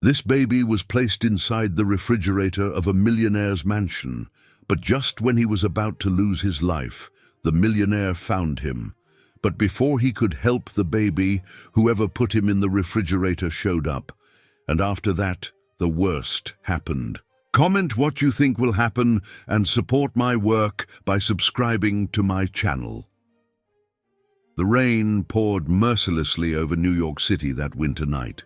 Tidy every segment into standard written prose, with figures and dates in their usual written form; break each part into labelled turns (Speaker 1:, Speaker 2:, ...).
Speaker 1: This baby was placed inside the refrigerator of a millionaire's mansion, but just when he was about to lose his life, the millionaire found him. But before he could help the baby, whoever put him in the refrigerator showed up. And after that, the worst happened. Comment what you think will happen and support my work by subscribing to my channel. The rain poured mercilessly over New York City that winter night.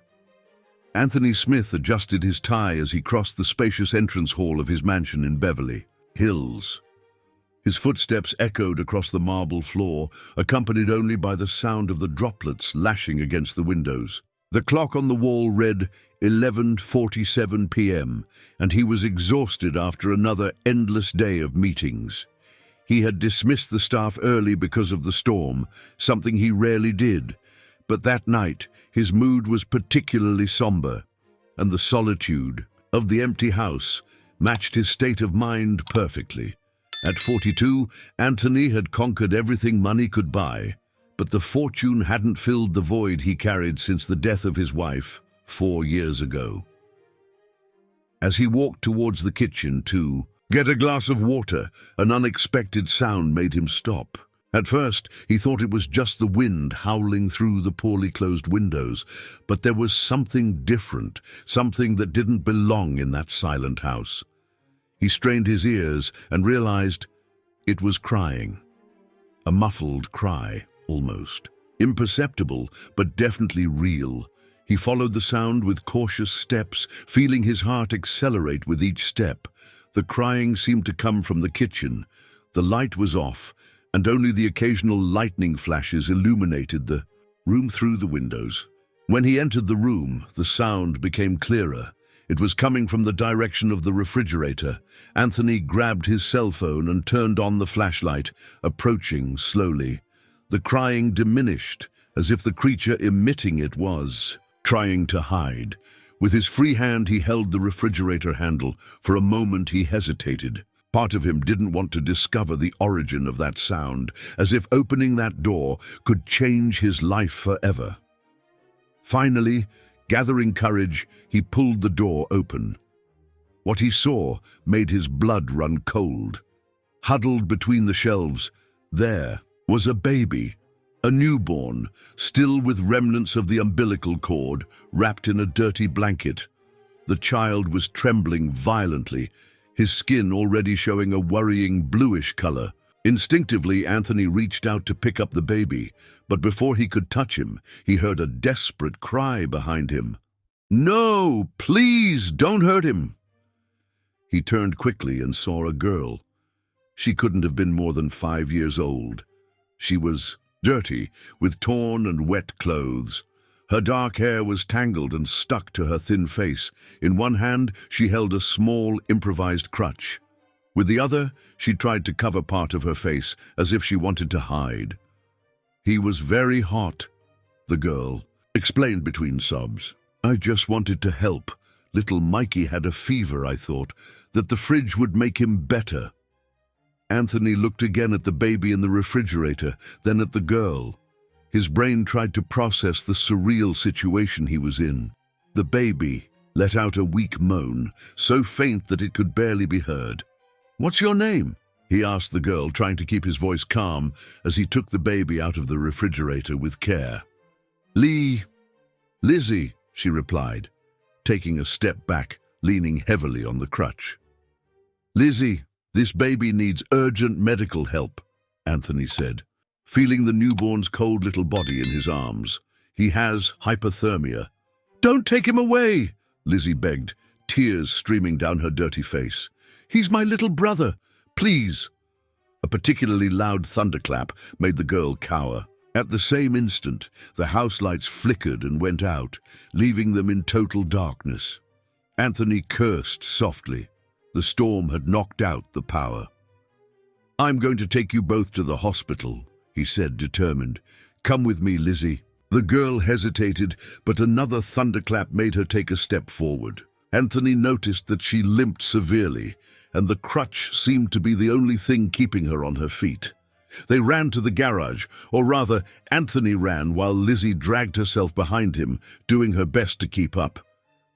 Speaker 1: Anthony Smith adjusted his tie as he crossed the spacious entrance hall of his mansion in Beverly Hills. His footsteps echoed across the marble floor, accompanied only by the sound of the droplets lashing against the windows. The clock on the wall read 11:47 p.m., and he was exhausted after another endless day of meetings. He had dismissed the staff early because of the storm, something he rarely did. But that night, his mood was particularly somber, and the solitude of the empty house matched his state of mind perfectly. At 42, Anthony had conquered everything money could buy, but the fortune hadn't filled the void he carried since the death of his wife 4 years ago. As he walked towards the kitchen to get a glass of water, an unexpected sound made him stop. At first, he thought it was just the wind howling through the poorly closed windows, but there was something different, something that didn't belong in that silent house. He strained his ears and realized it was crying. A muffled cry, almost. Imperceptible, but definitely real. He followed the sound with cautious steps, feeling his heart accelerate with each step. The crying seemed to come from the kitchen. The light was off, and only the occasional lightning flashes illuminated the room through the windows. When he entered the room, the sound became clearer. It was coming from the direction of the refrigerator. Anthony grabbed his cell phone and turned on the flashlight, approaching slowly. The crying diminished, as if the creature emitting it was trying to hide. With his free hand, he held the refrigerator handle. For a moment, he hesitated. Part of him didn't want to discover the origin of that sound, as if opening that door could change his life forever. Finally, gathering courage, he pulled the door open. What he saw made his blood run cold. Huddled between the shelves, there was a baby, a newborn, still with remnants of the umbilical cord, wrapped in a dirty blanket. The child was trembling violently, his skin already showing a worrying bluish color. Instinctively, Anthony reached out to pick up the baby, but before he could touch him, he heard a desperate cry behind him. "No, please, don't hurt him!" He turned quickly and saw a girl. She couldn't have been more than 5 years old. She was dirty, with torn and wet clothes. Her dark hair was tangled and stuck to her thin face. In one hand, she held a small, improvised crutch. With the other, she tried to cover part of her face, as if she wanted to hide. "He was very hot," the girl explained between sobs. "I just wanted to help. Little Mikey had a fever, I thought, that the fridge would make him better." Anthony looked again at the baby in the refrigerator, then at the girl. His brain tried to process the surreal situation he was in. The baby let out a weak moan, so faint that it could barely be heard. "What's your name?" he asked the girl, trying to keep his voice calm as he took the baby out of the refrigerator with care. Lizzie, she replied, taking a step back, leaning heavily on the crutch. "Lizzie, this baby needs urgent medical help," Anthony said, feeling the newborn's cold little body in his arms. "He has hypothermia." "Don't take him away," Lizzie begged, tears streaming down her dirty face. "He's my little brother. Please." A particularly loud thunderclap made the girl cower. At the same instant, the house lights flickered and went out, leaving them in total darkness. Anthony cursed softly. The storm had knocked out the power. "I'm going to take you both to the hospital," he said, determined. "Come with me, Lizzie." The girl hesitated, but another thunderclap made her take a step forward. Anthony noticed that she limped severely, and the crutch seemed to be the only thing keeping her on her feet. They ran to the garage, or rather, Anthony ran while Lizzie dragged herself behind him, doing her best to keep up.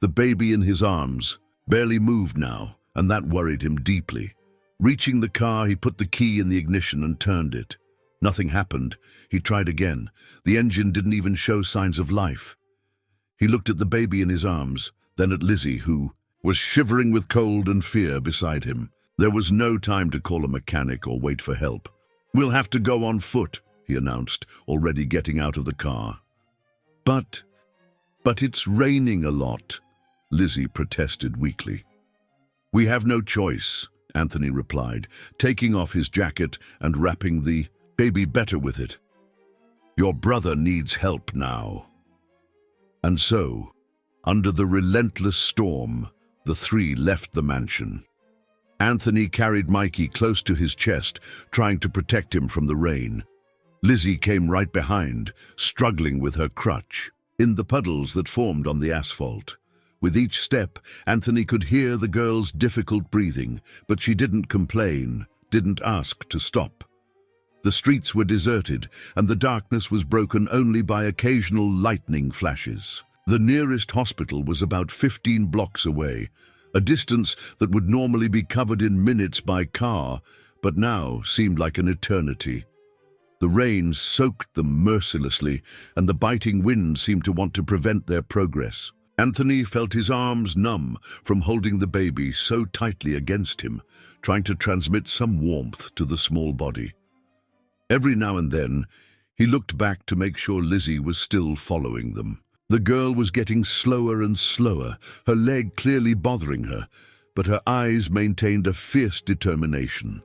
Speaker 1: The baby in his arms barely moved now, and that worried him deeply. Reaching the car, he put the key in the ignition and turned it. Nothing happened. He tried again. The engine didn't even show signs of life. He looked at the baby in his arms, then at Lizzie, who was shivering with cold and fear beside him. There was no time to call a mechanic or wait for help. "We'll have to go on foot," he announced, already getting out of the car. But it's raining a lot," Lizzie protested weakly. "We have no choice," Anthony replied, taking off his jacket and wrapping the baby better with it. "Your brother needs help now." And so, under the relentless storm, the three left the mansion. Anthony carried Mikey close to his chest, trying to protect him from the rain. Lizzie came right behind, struggling with her crutch, in the puddles that formed on the asphalt. With each step, Anthony could hear the girl's difficult breathing, but she didn't complain, didn't ask to stop. The streets were deserted, and the darkness was broken only by occasional lightning flashes. The nearest hospital was about 15 blocks away, a distance that would normally be covered in minutes by car, but now seemed like an eternity. The rain soaked them mercilessly, and the biting wind seemed to want to prevent their progress. Anthony felt his arms numb from holding the baby so tightly against him, trying to transmit some warmth to the small body. Every now and then, he looked back to make sure Lizzie was still following them. The girl was getting slower and slower, her leg clearly bothering her, but her eyes maintained a fierce determination.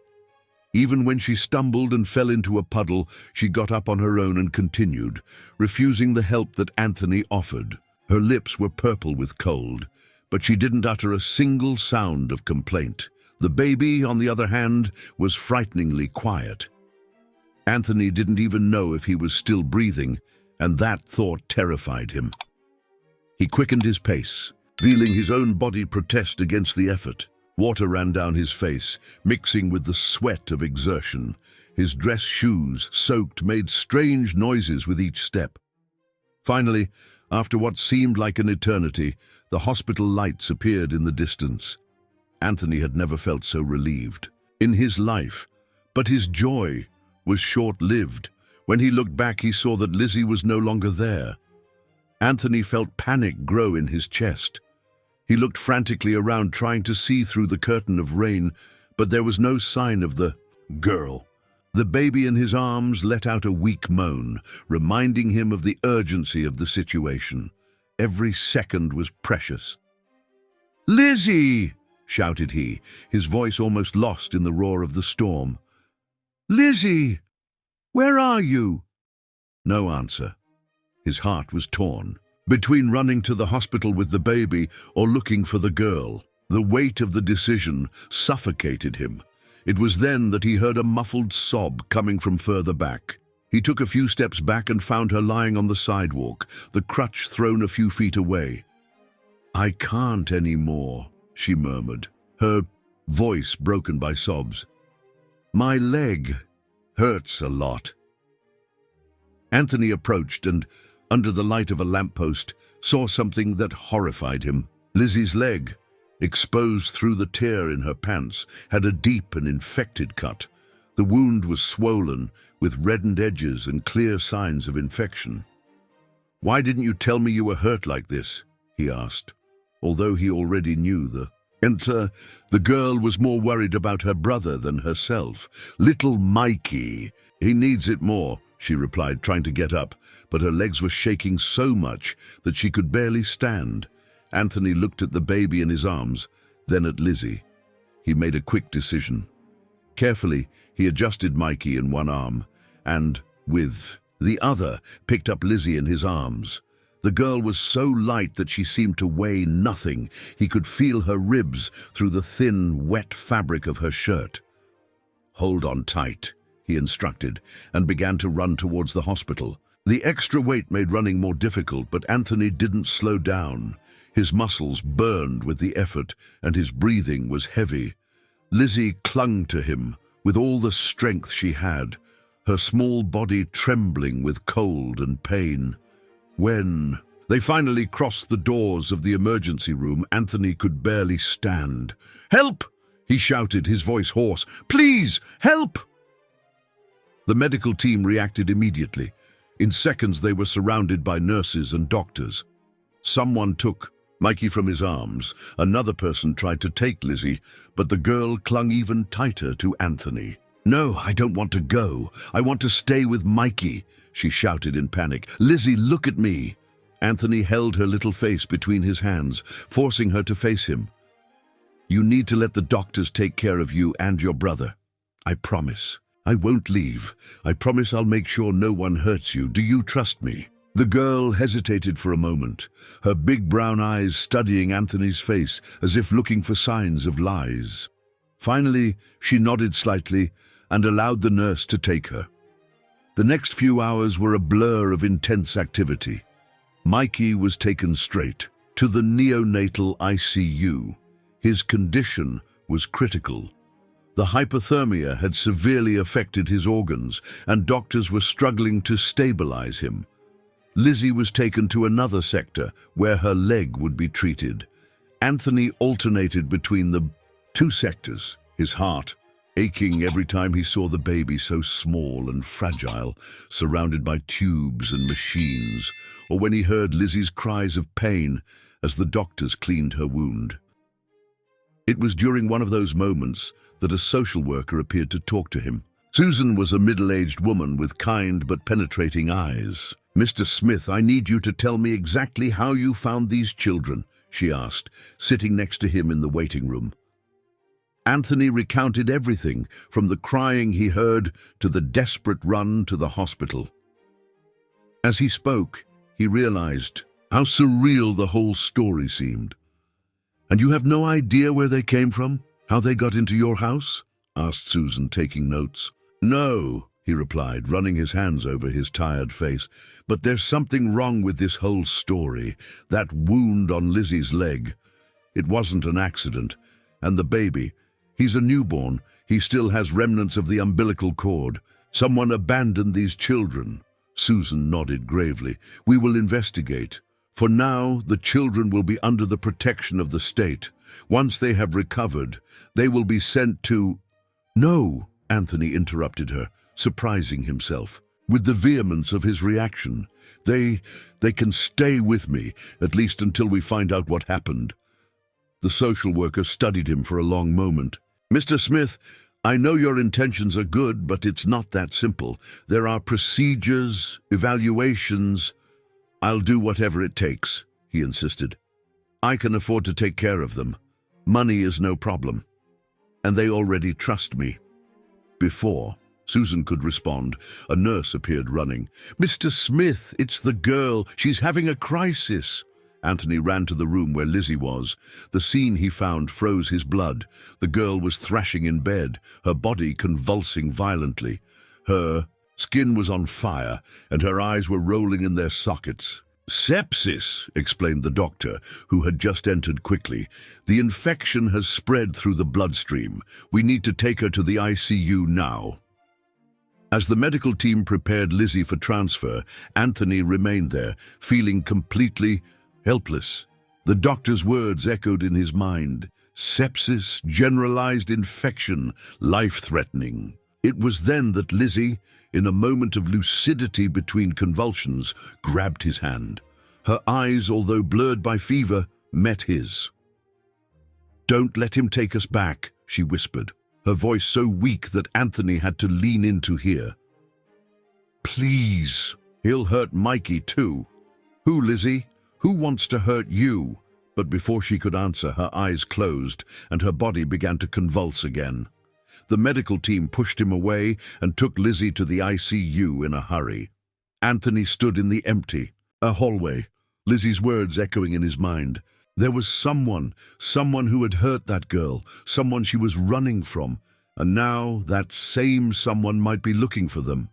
Speaker 1: Even when she stumbled and fell into a puddle, she got up on her own and continued, refusing the help that Anthony offered. Her lips were purple with cold, but she didn't utter a single sound of complaint. The baby, on the other hand, was frighteningly quiet. Anthony didn't even know if he was still breathing, and that thought terrified him. He quickened his pace, feeling his own body protest against the effort. Water ran down his face, mixing with the sweat of exertion. His dress shoes, soaked, made strange noises with each step. Finally, after what seemed like an eternity, the hospital lights appeared in the distance. Anthony had never felt so relieved in his life, but his joy was short-lived. When he looked back, he saw that Lizzie was no longer there. Anthony felt panic grow in his chest. He looked frantically around, trying to see through the curtain of rain, but there was no sign of the girl. The baby in his arms let out a weak moan, reminding him of the urgency of the situation. Every second was precious. "Lizzie!" shouted he, his voice almost lost in the roar of the storm. "Lizzie! Where are you?" No answer. His heart was torn, between running to the hospital with the baby or looking for the girl. The weight of the decision suffocated him. It was then that he heard a muffled sob coming from further back. He took a few steps back and found her lying on the sidewalk, the crutch thrown a few feet away. "I can't anymore," she murmured, her voice broken by sobs. "My leg hurts a lot." Anthony approached and, under the light of a lamppost, saw something that horrified him. Lizzie's leg, exposed through the tear in her pants, had a deep and infected cut. The wound was swollen, with reddened edges and clear signs of infection. "Why didn't you tell me you were hurt like this?" he asked, although he already knew the answer. The girl was more worried about her brother than herself. "Little Mikey, he needs it more," she replied, trying to get up, but her legs were shaking so much that she could barely stand. Anthony looked at the baby in his arms, then at Lizzie. He made a quick decision. Carefully, he adjusted Mikey in one arm, and, with the other, picked up Lizzie in his arms. The girl was so light that she seemed to weigh nothing. He could feel her ribs through the thin, wet fabric of her shirt. "Hold on tight," he instructed, and began to run towards the hospital. The extra weight made running more difficult, but Anthony didn't slow down. His muscles burned with the effort, and his breathing was heavy. Lizzie clung to him with all the strength she had, her small body trembling with cold and pain. When They finally crossed the doors of the emergency room. Anthony could barely stand. "Help!" he shouted, his voice hoarse. "Please, help!" The medical team reacted immediately. In seconds, they were surrounded by nurses and doctors. Someone took Mikey from his arms. Another person tried to take Lizzie, but the girl clung even tighter to Anthony. "No, I don't want to go. I want to stay with Mikey," she shouted in panic. "Lizzie, look at me." Anthony held her little face between his hands, forcing her to face him. "You need to let the doctors take care of you and your brother. I promise. I won't leave. I promise I'll make sure no one hurts you. Do you trust me?" The girl hesitated for a moment, her big brown eyes studying Anthony's face as if looking for signs of lies. Finally, she nodded slightly and allowed the nurse to take her. The next few hours were a blur of intense activity. Mikey was taken straight to the neonatal ICU. His condition was critical. The hypothermia had severely affected his organs, and doctors were struggling to stabilize him. Lizzie was taken to another sector where her leg would be treated. Anthony alternated between the two sectors, his heart aching every time he saw the baby so small and fragile, surrounded by tubes and machines, or when he heard Lizzie's cries of pain as the doctors cleaned her wound. It was during one of those moments that a social worker appeared to talk to him. Susan was a middle-aged woman with kind but penetrating eyes. "Mr. Smith, I need you to tell me exactly how you found these children," she asked, sitting next to him in the waiting room. Anthony recounted everything, from the crying he heard to the desperate run to the hospital. As he spoke, he realized how surreal the whole story seemed. "And you have no idea where they came from? How they got into your house?" asked Susan, taking notes. "No," he replied, running his hands over his tired face. "But there's something wrong with this whole story. That wound on Lizzie's leg. It wasn't an accident. And the baby, he's a newborn. He still has remnants of the umbilical cord. Someone abandoned these children." Susan nodded gravely. "We will investigate. For now, the children will be under the protection of the state. Once they have recovered, they will be sent to—" "No," Anthony interrupted her, surprising himself with the vehemence of his reaction. They can stay with me, at least until we find out what happened." The social worker studied him for a long moment. "Mr. Smith, I know your intentions are good, but it's not that simple. There are procedures, evaluations. I'll do whatever it takes," he insisted. "I can afford to take care of them. Money is no problem. And they already trust me." Before Susan could respond, a nurse appeared running. "Mr. Smith, it's the girl. She's having a crisis." Anthony ran to the room where Lizzie was. The scene he found froze his blood. The girl was thrashing in bed, her body convulsing violently. Her skin was on fire, and her eyes were rolling in their sockets. "Sepsis," explained the doctor, who had just entered quickly. "The infection has spread through the bloodstream. We need to take her to the ICU now." As the medical team prepared Lizzie for transfer, Anthony remained there, feeling completely helpless. The doctor's words echoed in his mind. Sepsis, generalized infection, life-threatening. It was then that Lizzie, in a moment of lucidity between convulsions, grabbed his hand. Her eyes, although blurred by fever, met his. "Don't let him take us back," she whispered, her voice so weak that Anthony had to lean in to hear. "Please, he'll hurt Mikey too." "Who, Lizzie? Who wants to hurt you?" But before she could answer, her eyes closed and her body began to convulse again. The medical team pushed him away and took Lizzie to the ICU in a hurry. Anthony stood in the empty, a hallway, Lizzie's words echoing in his mind. There was someone who had hurt that girl, someone she was running from, and now that same someone might be looking for them.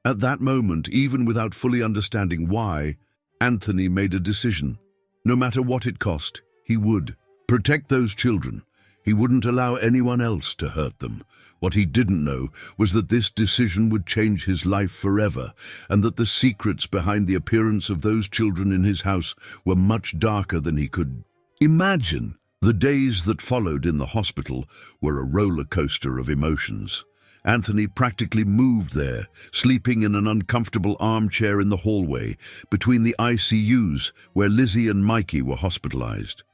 Speaker 1: At that moment, even without fully understanding why, Anthony made a decision. No matter what it cost, he would protect those children. He wouldn't allow anyone else to hurt them. What he didn't know was that this decision would change his life forever, and that the secrets behind the appearance of those children in his house were much darker than he could imagine. The days that followed in the hospital were a roller coaster of emotions. Anthony practically moved there, sleeping in an uncomfortable armchair in the hallway between the ICUs where Lizzie and Mikey were hospitalized.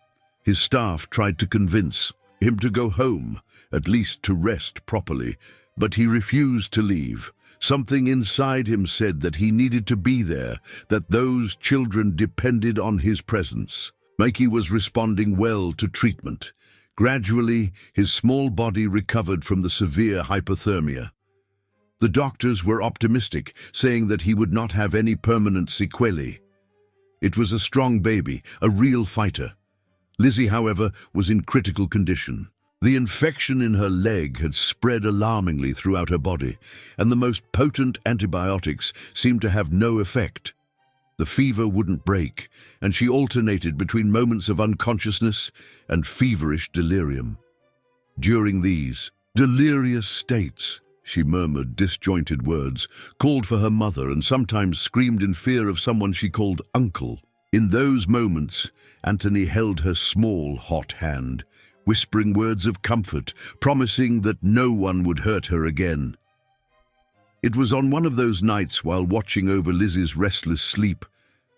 Speaker 1: His staff tried to convince him to go home, at least to rest properly, but he refused to leave. Something inside him said that he needed to be there, that those children depended on his presence. Mikey was responding well to treatment. Gradually, his small body recovered from the severe hypothermia. The doctors were optimistic, saying that he would not have any permanent sequelae. It was a strong baby, a real fighter. Lizzie, however, was in critical condition. The infection in her leg had spread alarmingly throughout her body, and the most potent antibiotics seemed to have no effect. The fever wouldn't break, and she alternated between moments of unconsciousness and feverish delirium. During these delirious states, she murmured disjointed words, called for her mother, and sometimes screamed in fear of someone she called uncle. In those moments, Anthony held her small, hot hand, whispering words of comfort, promising that no one would hurt her again. It was on one of those nights while watching over Lizzie's restless sleep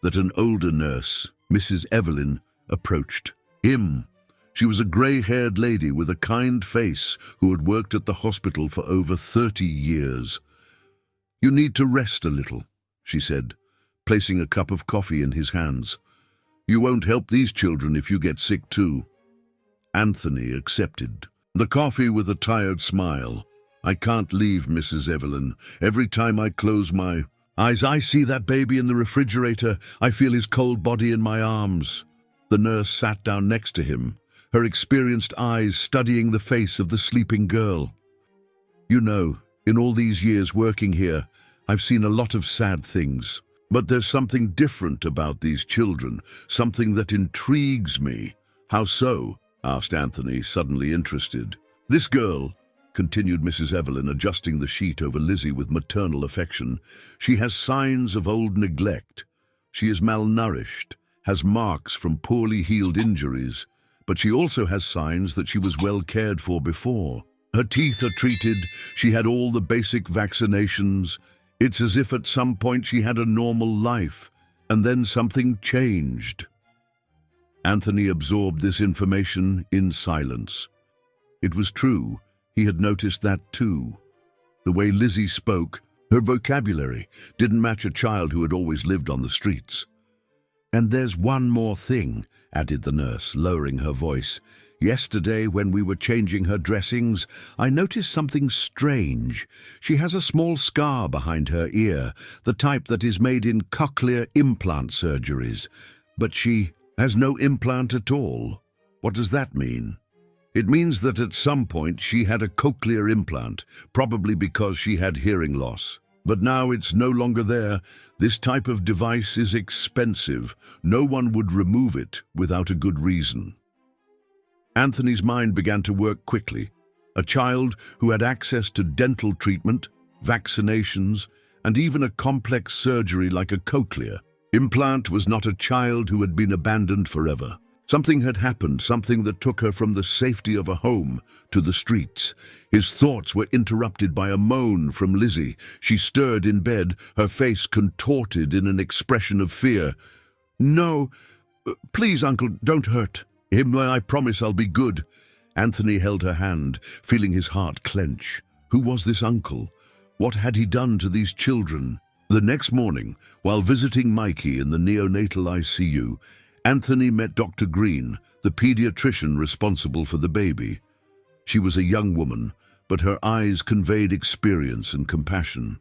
Speaker 1: that an older nurse, Mrs. Evelyn, approached him. She was a grey-haired lady with a kind face who had worked at the hospital for over 30 years. "You need to rest a little," she said, placing a cup of coffee in his hands. "You won't help these children if you get sick too." Anthony accepted the coffee with a tired smile. "I can't leave, Mrs. Evelyn. Every time I close my eyes, I see that baby in the refrigerator. I feel his cold body in my arms." The nurse sat down next to him, her experienced eyes studying the face of the sleeping girl. "You know, in all these years working here, I've seen a lot of sad things. But there's something different about these children, something that intrigues me." "How so?" asked Anthony, suddenly interested. "This girl," continued Mrs. Evelyn, adjusting the sheet over Lizzie with maternal affection, "she has signs of old neglect. She is malnourished, has marks from poorly healed injuries, but she also has signs that she was well cared for before. Her teeth are treated, she had all the basic vaccinations. It's as if at some point she had a normal life, and then something changed." Anthony absorbed this information in silence. It was true. He had noticed that too. The way Lizzie spoke, her vocabulary, didn't match a child who had always lived on the streets. "And there's one more thing," added the nurse, lowering her voice. "Yesterday, when we were changing her dressings, I noticed something strange. She has a small scar behind her ear, the type that is made in cochlear implant surgeries. But she has no implant at all." "What does that mean?" "It means that at some point she had a cochlear implant, probably because she had hearing loss. But now it's no longer there. This type of device is expensive. No one would remove it without a good reason." Anthony's mind began to work quickly. A child who had access to dental treatment, vaccinations, and even a complex surgery like a cochlear implant was not a child who had been abandoned forever. Something had happened, something that took her from the safety of a home to the streets. His thoughts were interrupted by a moan from Lizzie. She stirred in bed, her face contorted in an expression of fear. "No, please, Uncle, don't hurt him. I promise I'll be good." Anthony held her hand, feeling his heart clench. Who was this uncle? What had he done to these children? The next morning, while visiting Mikey in the neonatal ICU, Anthony met Dr. Green, the pediatrician responsible for the baby. She was a young woman, but her eyes conveyed experience and compassion.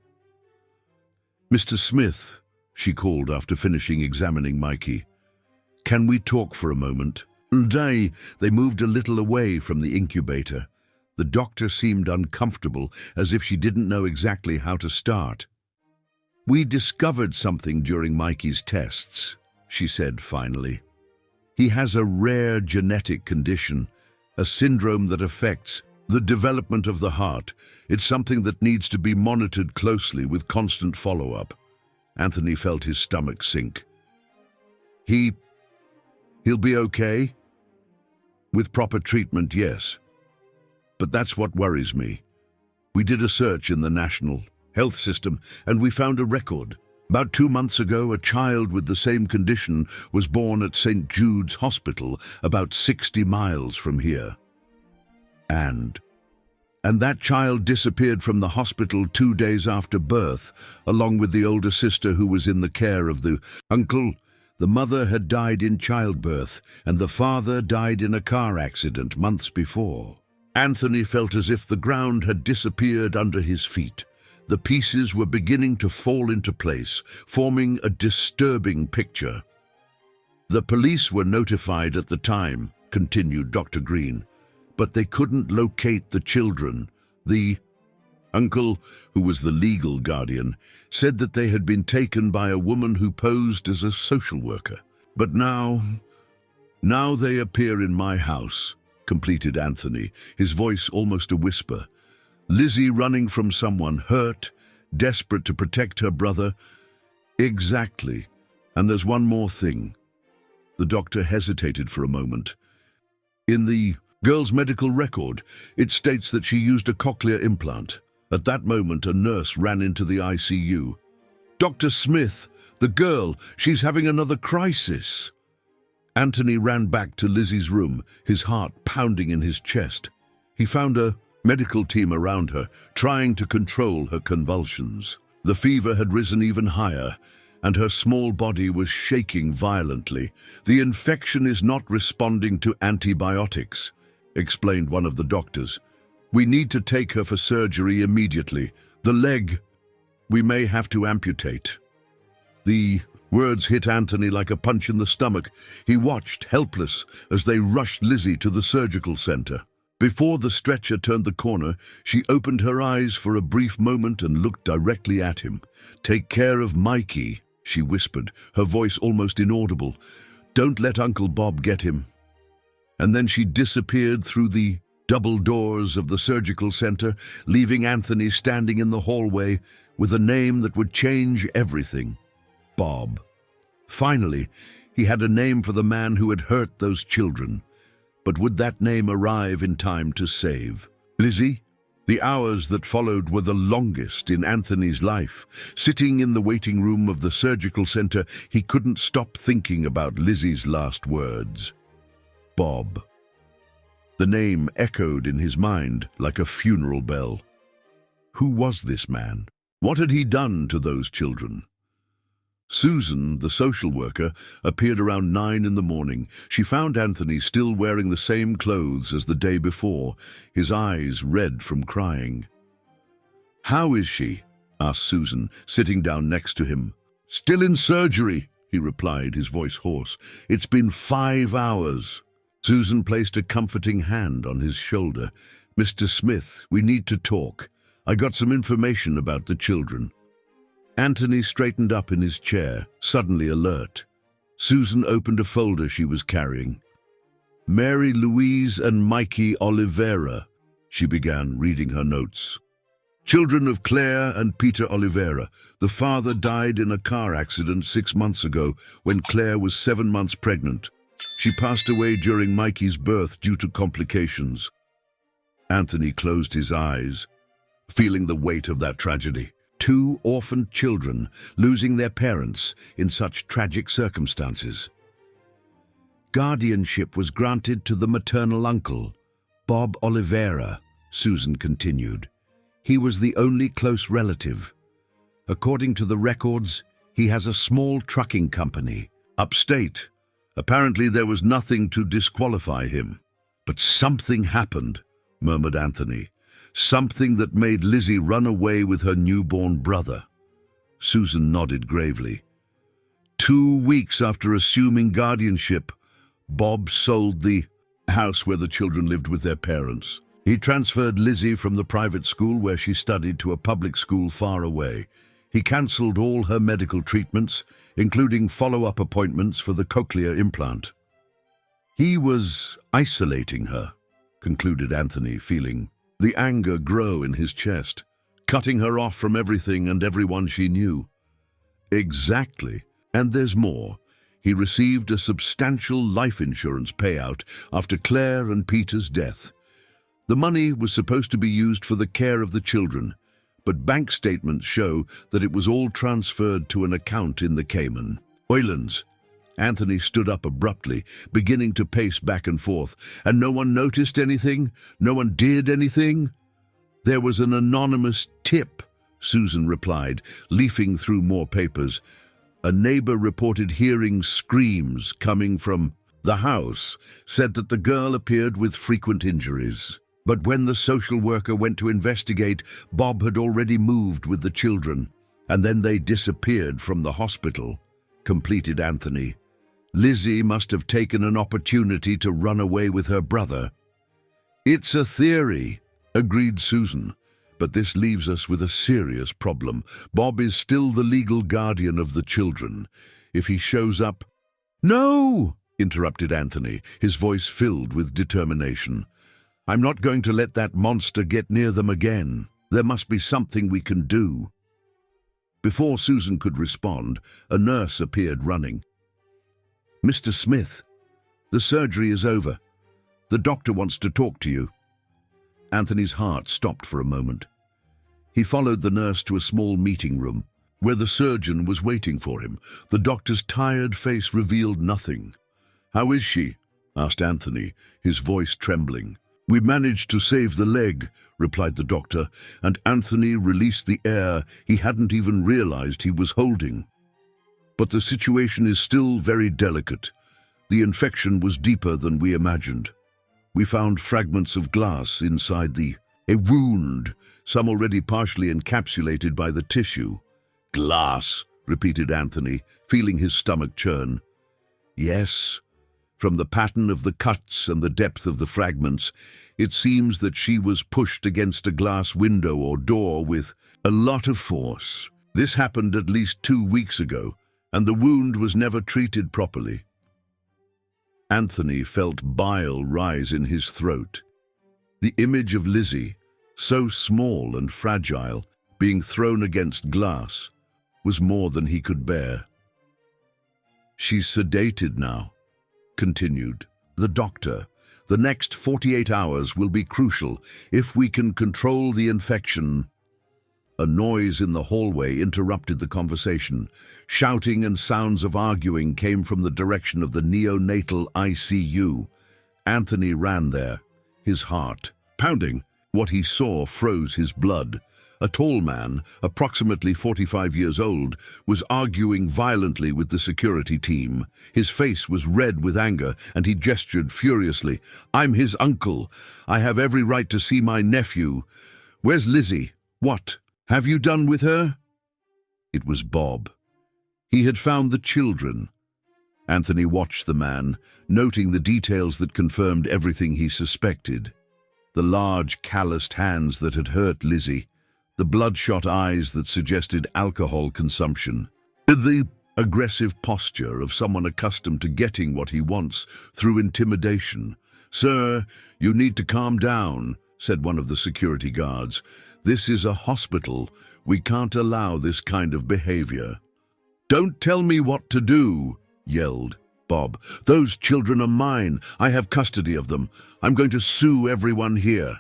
Speaker 1: "Mr. Smith," she called after finishing examining Mikey, "can we talk for a moment?" They moved a little away from the incubator. The doctor seemed uncomfortable, as if she didn't know exactly how to start. "We discovered something during Mikey's tests," she said finally. "He has a rare genetic condition, a syndrome that affects the development of the heart. It's something that needs to be monitored closely with constant follow-up. Anthony felt his stomach sink. He'll be okay? With proper treatment, yes. But that's what worries me. We did a search in the national health system and we found a record. About 2 months ago, a child with the same condition was born at St. Jude's Hospital, about 60 miles from here. And that child disappeared from the hospital 2 days after birth, along with the older sister who was in the care of the uncle. The mother had died in childbirth, and the father died in a car accident months before. Anthony felt as if the ground had disappeared under his feet. The pieces were beginning to fall into place, forming a disturbing picture. The police were notified at the time, continued Dr. Green, but they couldn't locate the children. The uncle, who was the legal guardian, said that they had been taken by a woman who posed as a social worker. But now they appear in my house, completed Anthony, his voice almost a whisper. Lizzie running from someone, hurt, desperate to protect her brother. Exactly. And there's one more thing. The doctor hesitated for a moment. In the girl's medical record, it states that she used a cochlear implant. At that moment, a nurse ran into the ICU. Dr. Smith, the girl, she's having another crisis. Anthony ran back to Lizzie's room, his heart pounding in his chest. He found a medical team around her, trying to control her convulsions. The fever had risen even higher, and her small body was shaking violently. The infection is not responding to antibiotics, explained one of the doctors. We need to take her for surgery immediately. The leg, we may have to amputate. The words hit Anthony like a punch in the stomach. He watched, helpless, as they rushed Lizzie to the surgical center. Before the stretcher turned the corner, she opened her eyes for a brief moment and looked directly at him. Take care of Mikey, she whispered, her voice almost inaudible. Don't let Uncle Bob get him. And then she disappeared through the double doors of the surgical center, leaving Anthony standing in the hallway with a name that would change everything. Bob. Finally, he had a name for the man who had hurt those children. But would that name arrive in time to save Lizzie? The hours that followed were the longest in Anthony's life. Sitting in the waiting room of the surgical center, he couldn't stop thinking about Lizzie's last words. Bob. The name echoed in his mind like a funeral bell. Who was this man? What had he done to those children? Susan, the social worker, appeared around 9 in the morning. She found Anthony still wearing the same clothes as the day before, his eyes red from crying. How is she? Asked Susan, sitting down next to him. Still in surgery, he replied, his voice hoarse. It's been 5 hours. Susan placed a comforting hand on his shoulder. Mr. Smith, we need to talk. I got some information about the children. Anthony straightened up in his chair, suddenly alert. Susan opened a folder she was carrying. Mary Louise and Mikey Oliveira, she began, reading her notes. Children of Claire and Peter Oliveira. The father died in a car accident 6 months ago when Claire was 7 months pregnant. She passed away during Mikey's birth due to complications. Anthony closed his eyes, feeling the weight of that tragedy. 2 orphaned children losing their parents in such tragic circumstances. Guardianship was granted to the maternal uncle, Bob Oliveira, Susan continued. He was the only close relative. According to the records, he has a small trucking company, upstate. Apparently there was nothing to disqualify him. But something happened, murmured Anthony. Something that made Lizzie run away with her newborn brother. Susan nodded gravely. 2 weeks after assuming guardianship, Bob sold the house where the children lived with their parents. He transferred Lizzie from the private school where she studied to a public school far away. He cancelled all her medical treatments, including follow-up appointments for the cochlear implant. He was isolating her. concluded Anthony, feeling the anger grow in his chest, cutting her off from everything and everyone she knew. Exactly. And there's more. He received a substantial life insurance payout after Claire and Peter's death. The money was supposed to be used for the care of the children, but bank statements show that it was all transferred to an account in the Cayman Islands. Anthony stood up abruptly, beginning to pace back and forth. And no one noticed anything? No one did anything? There was an anonymous tip, Susan replied, leafing through more papers. A neighbor reported hearing screams coming from the house, said that the girl appeared with frequent injuries. But when the social worker went to investigate, Bob had already moved with the children, and then they disappeared from the hospital, completed Anthony. Lizzie must have taken an opportunity to run away with her brother. It's a theory, agreed Susan, but this leaves us with a serious problem. Bob is still the legal guardian of the children. If he shows up— No, interrupted Anthony, his voice filled with determination. I'm not going to let that monster get near them again. There must be something we can do. Before Susan could respond, a nurse appeared running. Mr. Smith, the surgery is over. The doctor wants to talk to you. Anthony's heart stopped for a moment. He followed the nurse to a small meeting room, where the surgeon was waiting for him. The doctor's tired face revealed nothing. How is she? Asked Anthony, his voice trembling. We managed to save the leg, replied the doctor, and Anthony released the air he hadn't even realized he was holding. But the situation is still very delicate. The infection was deeper than we imagined. We found fragments of glass inside a wound, some already partially encapsulated by the tissue. Glass, repeated Anthony, feeling his stomach churn. Yes. From the pattern of the cuts and the depth of the fragments, it seems that she was pushed against a glass window or door with a lot of force. This happened at least 2 weeks ago, and the wound was never treated properly. Anthony felt bile rise in his throat. The image of Lizzie, so small and fragile, being thrown against glass, was more than he could bear. She's sedated now, continued the doctor. The next 48 hours will be crucial if we can control the infection. A noise in the hallway interrupted the conversation. Shouting and sounds of arguing came from the direction of the neonatal ICU. Anthony ran there, his heart pounding. What he saw froze his blood. A tall man, approximately 45 years old, was arguing violently with the security team. His face was red with anger, and he gestured furiously. I'm his uncle. I have every right to see my nephew. Where's Lizzie? What have you done with her? It was Bob. He had found the children. Anthony watched the man, noting the details that confirmed everything he suspected. The large, calloused hands that had hurt Lizzie, the bloodshot eyes that suggested alcohol consumption, the aggressive posture of someone accustomed to getting what he wants through intimidation. Sir, you need to calm down, said one of the security guards. This is a hospital. We can't allow this kind of behavior. Don't tell me what to do, yelled Bob. Those children are mine. I have custody of them. I'm going to sue everyone here.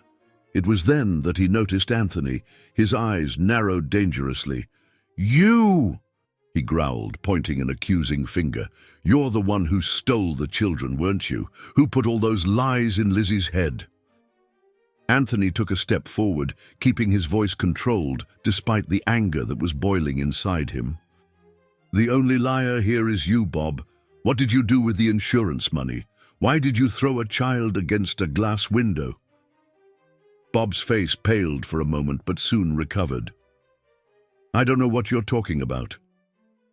Speaker 1: It was then that he noticed Anthony. His eyes narrowed dangerously. You! He growled, pointing an accusing finger. You're the one who stole the children, weren't you? Who put all those lies in Lizzie's head? Anthony took a step forward, keeping his voice controlled despite the anger that was boiling inside him. The only liar here is you, Bob. What did you do with the insurance money? Why did you throw a child against a glass window? Bob's face paled for a moment, but soon recovered. I don't know what you're talking about.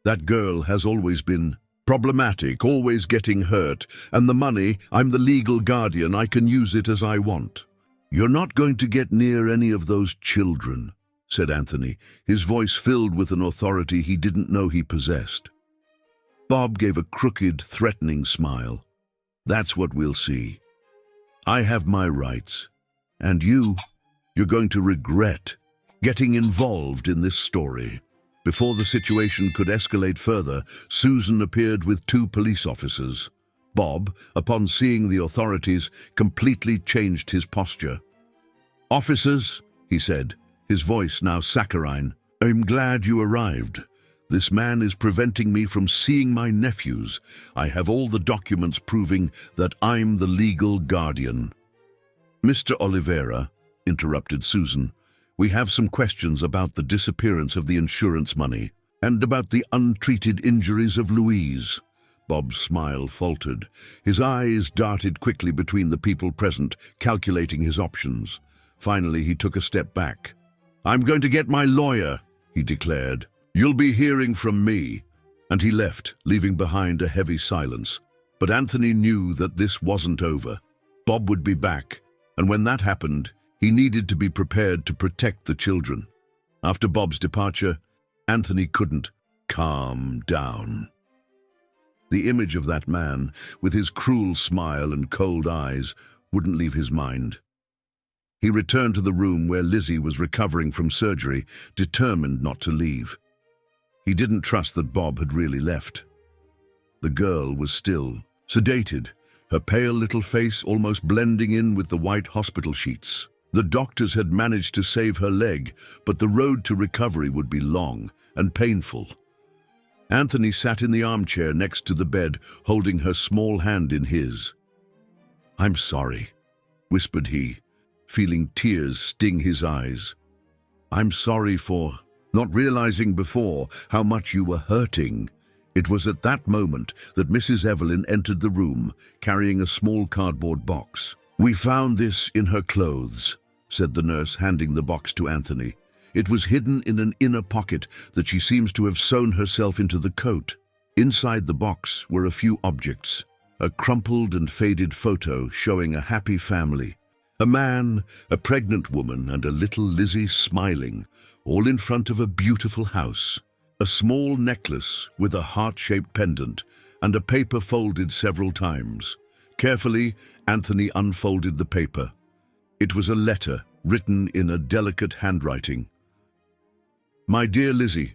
Speaker 1: That girl has always been problematic, always getting hurt, and the money, I'm the legal guardian, I can use it as I want. You're not going to get near any of those children, said Anthony, his voice filled with an authority he didn't know he possessed. Bob gave a crooked, threatening smile. That's what we'll see. I have my rights. And you're going to regret getting involved in this story." Before the situation could escalate further, Susan appeared with 2 police officers. Bob, upon seeing the authorities, completely changed his posture. "Officers," he said, his voice now saccharine, "I'm glad you arrived. This man is preventing me from seeing my nephews. I have all the documents proving that I'm the legal guardian." "Mr. Oliveira," interrupted Susan, "we have some questions about the disappearance of the insurance money and about the untreated injuries of Louise." Bob's smile faltered. His eyes darted quickly between the people present, calculating his options. Finally, he took a step back. "I'm going to get my lawyer," he declared. "You'll be hearing from me." And he left, leaving behind a heavy silence. But Anthony knew that this wasn't over. Bob would be back, and when that happened, he needed to be prepared to protect the children. After Bob's departure, Anthony couldn't calm down. The image of that man, with his cruel smile and cold eyes, wouldn't leave his mind. He returned to the room where Lizzie was recovering from surgery, determined not to leave. He didn't trust that Bob had really left. The girl was still, sedated, her pale little face almost blending in with the white hospital sheets. The doctors had managed to save her leg, but the road to recovery would be long and painful. Anthony sat in the armchair next to the bed, holding her small hand in his. "I'm sorry," whispered he, feeling tears sting his eyes. "I'm sorry for not realizing before how much you were hurting." It was at that moment that Mrs. Evelyn entered the room, carrying a small cardboard box. "We found this in her clothes," said the nurse, handing the box to Anthony. "It was hidden in an inner pocket that she seems to have sewn herself into the coat." Inside the box were a few objects, a crumpled and faded photo showing a happy family. A man, a pregnant woman, and a little Lizzie smiling, all in front of a beautiful house. A small necklace with a heart-shaped pendant, and a paper folded several times. Carefully, Anthony unfolded the paper. It was a letter written in a delicate handwriting. "My dear Lizzie,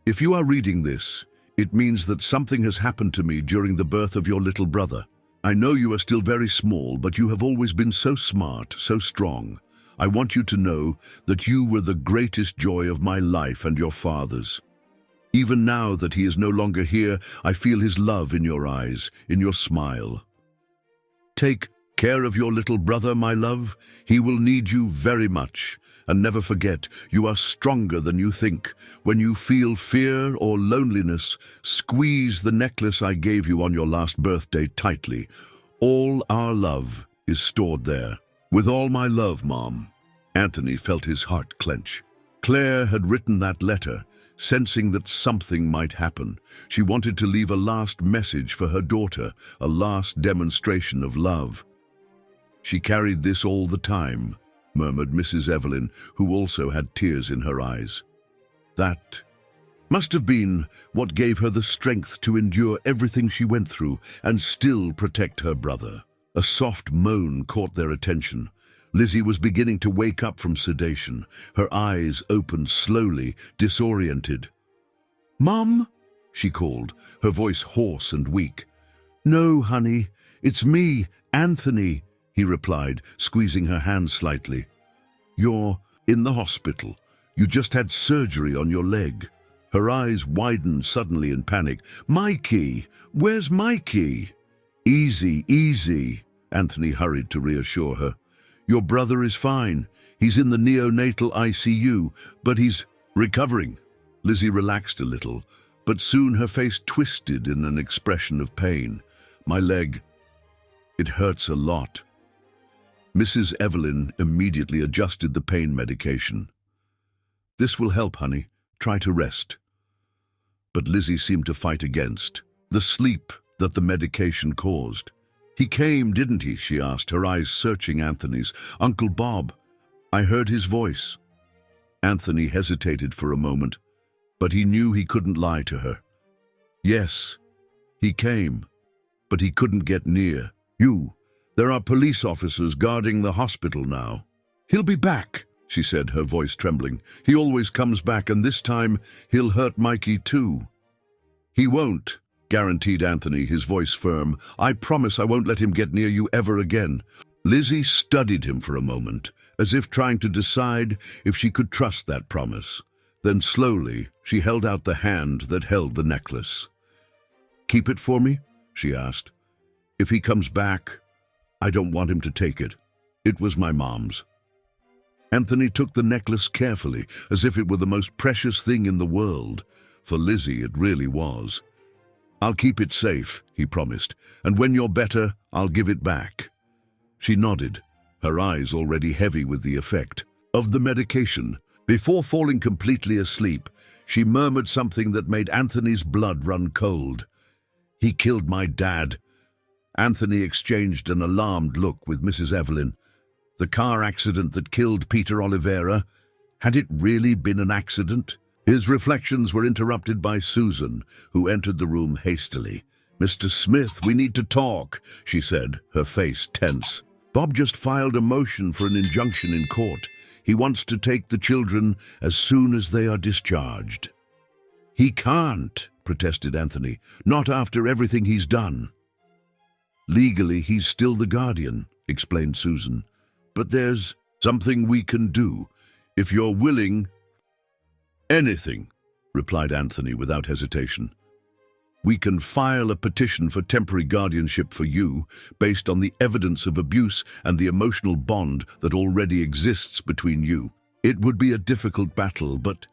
Speaker 1: if you are reading this, it means that something has happened to me during the birth of your little brother. I know you are still very small, but you have always been so smart, so strong. I want you to know that you were the greatest joy of my life and your father's. Even now that he is no longer here, I feel his love in your eyes, in your smile. Take care of your little brother, my love. He will need you very much. And never forget, you are stronger than you think. When you feel fear or loneliness, squeeze the necklace I gave you on your last birthday tightly. All our love is stored there. With all my love, Mom." Anthony felt his heart clench. Claire had written that letter, sensing that something might happen. She wanted to leave a last message for her daughter, a last demonstration of love. "She carried this all the time," murmured Mrs. Evelyn, who also had tears in her eyes. "That must have been what gave her the strength to endure everything she went through and still protect her brother." A soft moan caught their attention. Lizzie was beginning to wake up from sedation. Her eyes opened slowly, disoriented. "Mom?" she called, her voice hoarse and weak. "No, honey, it's me, Anthony," he replied, squeezing her hand slightly. "You're in the hospital. You just had surgery on your leg." Her eyes widened suddenly in panic. "Mikey! Where's Mikey?" "Easy, easy," Anthony hurried to reassure her. "Your brother is fine. He's in the neonatal ICU, but he's recovering." Lizzie relaxed a little, but soon her face twisted in an expression of pain. "My leg, it hurts a lot." Mrs. Evelyn immediately adjusted the pain medication. "This will help, honey. Try to rest." But Lizzie seemed to fight against the sleep that the medication caused. "He came, didn't he?" she asked, her eyes searching Anthony's. "Uncle Bob. I heard his voice." Anthony hesitated for a moment, but he knew he couldn't lie to her. "Yes, he came, but he couldn't get near. You, There are police officers guarding the hospital now. He'll be back, she said, her voice trembling. He always comes back, and this time he'll hurt Mikey too. He won't, guaranteed Anthony, his voice firm. I promise I won't let him get near you ever again. Lizzie studied him for a moment, as if trying to decide if she could trust that promise. Then slowly she held out the hand that held the necklace. Keep it for me? She asked. If he comes back, I don't want him to take it. It was my mom's. Anthony took the necklace carefully, as if it were the most precious thing in the world. For Lizzie, it really was. I'll keep it safe, he promised, and when you're better, I'll give it back. She nodded, her eyes already heavy with the effect of the medication. Before falling completely asleep, she murmured something that made Anthony's blood run cold. He killed my dad. Anthony exchanged an alarmed look with Mrs. Evelyn. The car accident that killed Peter Oliveira, had it really been an accident? His reflections were interrupted by Susan, who entered the room hastily. Mr. Smith, we need to talk, she said, her face tense. Bob just filed a motion for an injunction in court. He wants to take the children as soon as they are discharged. He can't, protested Anthony, not after everything he's done. Legally, he's still the guardian, explained Susan. But there's something we can do, if you're willing. Anything, replied Anthony without hesitation. We can file a petition for temporary guardianship for you, based on the evidence of abuse and the emotional bond that already exists between you. It would be a difficult battle, but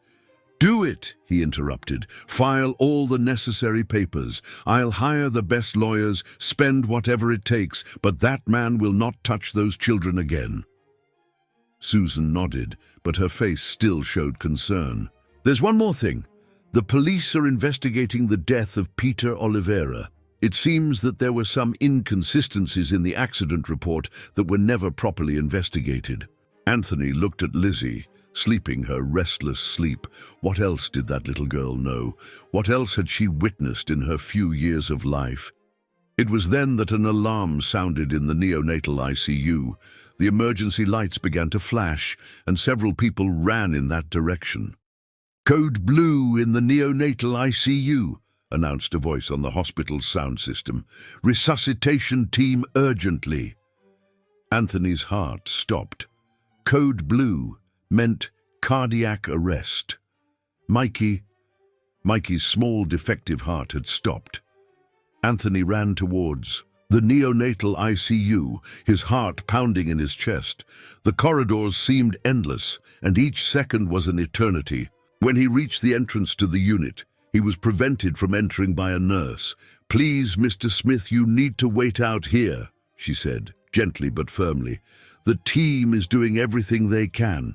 Speaker 1: do it, he interrupted. File all the necessary papers. I'll hire the best lawyers, spend whatever it takes, but that man will not touch those children again. Susan nodded, but her face still showed concern. There's one more thing. The police are investigating the death of Peter Oliveira. It seems that there were some inconsistencies in the accident report that were never properly investigated. Anthony looked at Lizzie, sleeping her restless sleep. What else did that little girl know? What else had she witnessed in her few years of life? It was then that an alarm sounded in the neonatal ICU. The emergency lights began to flash, and several people ran in that direction. Code blue in the neonatal ICU, announced a voice on the hospital's sound system. Resuscitation team urgently. Anthony's heart stopped. Code blue meant cardiac arrest. Mikey's small defective heart had stopped. Anthony ran towards the neonatal ICU, his heart pounding in his chest. The corridors seemed endless, and each second was an eternity. When he reached the entrance to the unit, he was prevented from entering by a nurse. Please, Mr. Smith, you need to wait out here, she said, gently but firmly. The team is doing everything they can.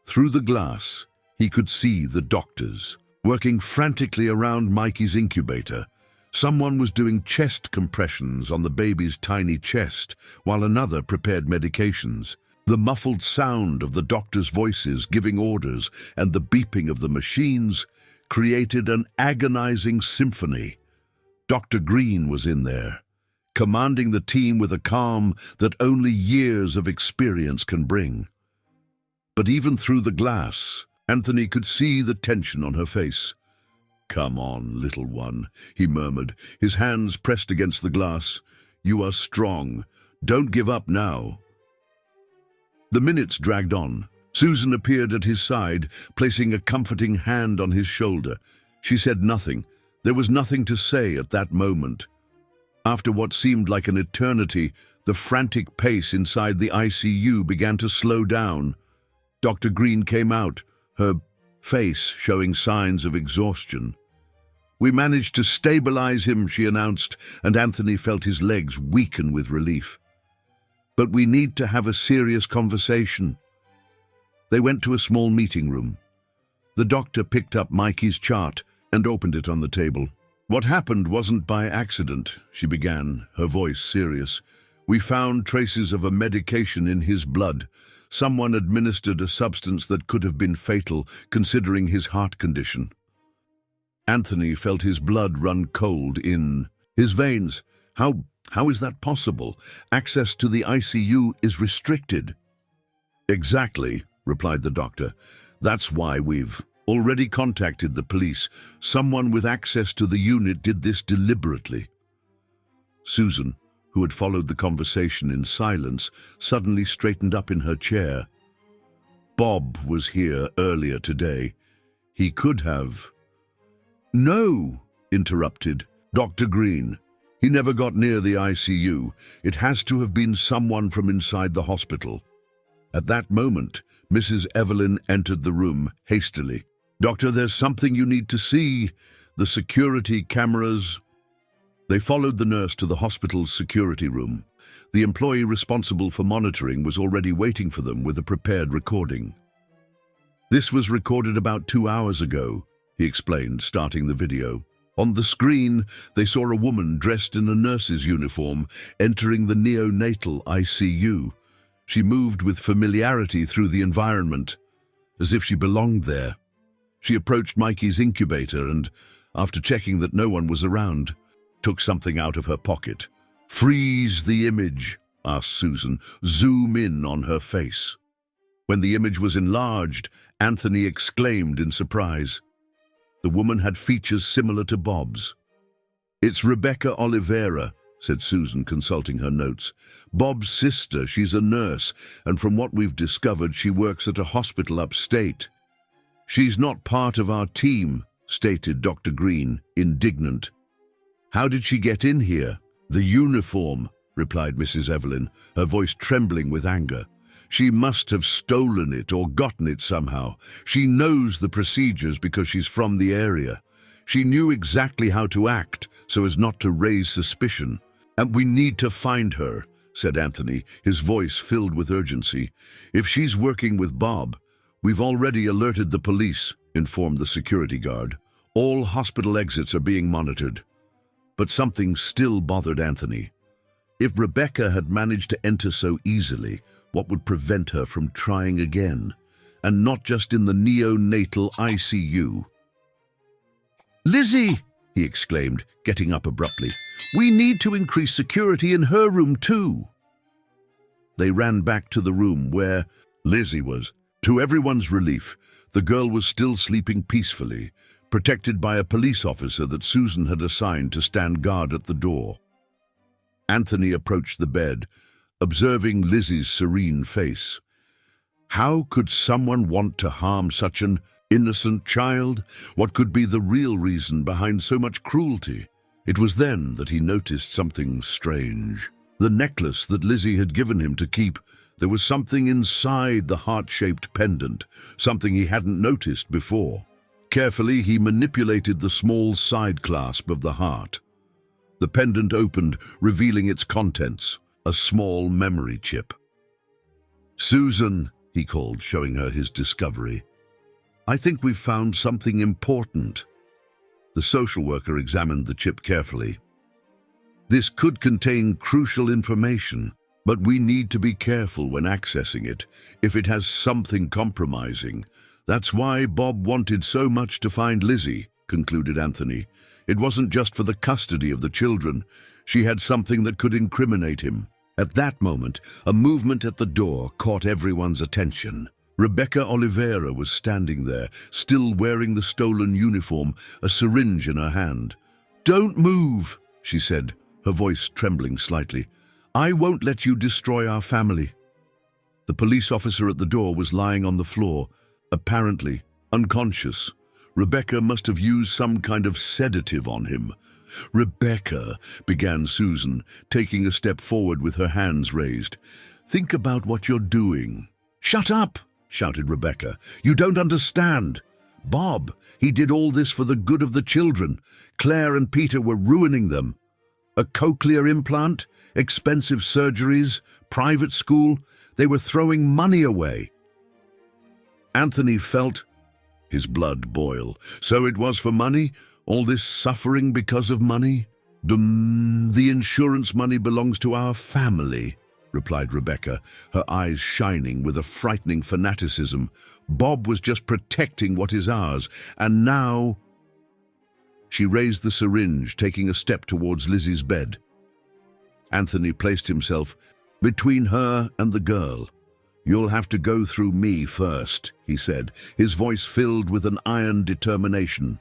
Speaker 1: Through the glass, he could see the doctors, working frantically around Mikey's incubator. Someone was doing chest compressions on the baby's tiny chest, while another prepared medications. The muffled sound of the doctors' voices giving orders and the beeping of the machines created an agonizing symphony. Dr. Green was in there, commanding the team with a calm that only years of experience can bring. But even through the glass, Anthony could see the tension on her face. Come on, little one, he murmured, his hands pressed against the glass. You are strong. Don't give up now. The minutes dragged on. Susan appeared at his side, placing a comforting hand on his shoulder. She said nothing. There was nothing to say at that moment. After what seemed like an eternity, the frantic pace inside the ICU began to slow down. Dr. Green came out, her face showing signs of exhaustion. We managed to stabilize him, she announced, and Anthony felt his legs weaken with relief. But we need to have a serious conversation. They went to a small meeting room. The doctor picked up Mikey's chart and opened it on the table. What happened wasn't by accident, she began, her voice serious. We found traces of a medication in his blood. Someone administered a substance that could have been fatal, considering his heart condition. Anthony felt his blood run cold in his veins. How How is that possible? Access to the ICU is restricted. Exactly, replied the doctor. That's why we've already contacted the police. Someone with access to the unit did this deliberately. Susan, who had followed the conversation in silence, suddenly straightened up in her chair. Bob was here earlier today. He could have... No, interrupted Dr. Green. He never got near the ICU. It has to have been someone from inside the hospital. At that moment, Mrs. Evelyn entered the room hastily. Doctor, there's something you need to see. The security cameras... They followed the nurse to the hospital's security room. The employee responsible for monitoring was already waiting for them with a prepared recording. This was recorded about 2 hours ago, he explained, starting the video. On the screen, they saw a woman dressed in a nurse's uniform entering the neonatal ICU. She moved with familiarity through the environment, as if she belonged there. She approached Mikey's incubator and, after checking that no one was around, took something out of her pocket. Freeze the image, asked Susan. Zoom in on her face. When the image was enlarged, Anthony exclaimed in surprise. The woman had features similar to Bob's. It's Rebecca Oliveira, said Susan, consulting her notes. Bob's sister, she's a nurse, and from what we've discovered, she works at a hospital upstate. She's not part of our team, stated Dr. Green, indignant. How did she get in here? The uniform, replied Mrs. Evelyn, her voice trembling with anger. She must have stolen it or gotten it somehow. She knows the procedures because she's from the area. She knew exactly how to act so as not to raise suspicion. And we need to find her, said Anthony, his voice filled with urgency. If she's working with Bob, we've already alerted the police, informed the security guard. All hospital exits are being monitored. But something still bothered Anthony. If Rebecca had managed to enter so easily, what would prevent her from trying again? And not just in the neonatal ICU. Lizzie, he exclaimed, getting up abruptly. We need to increase security in her room too. They ran back to the room where Lizzie was. To everyone's relief, the girl was still sleeping peacefully, protected by a police officer that Susan had assigned to stand guard at the door. Anthony approached the bed, observing Lizzie's serene face. How could someone want to harm such an innocent child? What could be the real reason behind so much cruelty? It was then that he noticed something strange. The necklace that Lizzie had given him to keep, there was something inside the heart-shaped pendant, something he hadn't noticed before. Carefully, he manipulated the small side clasp of the heart. The pendant opened, revealing its contents, a small memory chip. Susan, he called, showing her his discovery. I think we've found something important. The social worker examined the chip carefully. This could contain crucial information, but we need to be careful when accessing it. If it has something compromising, that's why Bob wanted so much to find Lizzie, concluded Anthony. It wasn't just for the custody of the children. She had something that could incriminate him. At that moment, a movement at the door caught everyone's attention. Rebecca Oliveira was standing there, still wearing the stolen uniform, a syringe in her hand. Don't move, she said, her voice trembling slightly. I won't let you destroy our family. The police officer at the door was lying on the floor, apparently unconscious. Rebecca must have used some kind of sedative on him. Rebecca, began Susan, taking a step forward with her hands raised. Think about what you're doing. Shut up, shouted Rebecca. You don't understand. Bob, he did all this for the good of the children. Claire and Peter were ruining them. A cochlear implant, expensive surgeries, private school. They were throwing money away. Anthony felt his blood boil. So it was for money? All this suffering because of money? The insurance money belongs to our family, replied Rebecca, her eyes shining with a frightening fanaticism. Bob was just protecting what is ours, and now... She raised the syringe, taking a step towards Lizzie's bed. Anthony placed himself between her and the girl. "You'll have to go through me first," he said, his voice filled with an iron determination.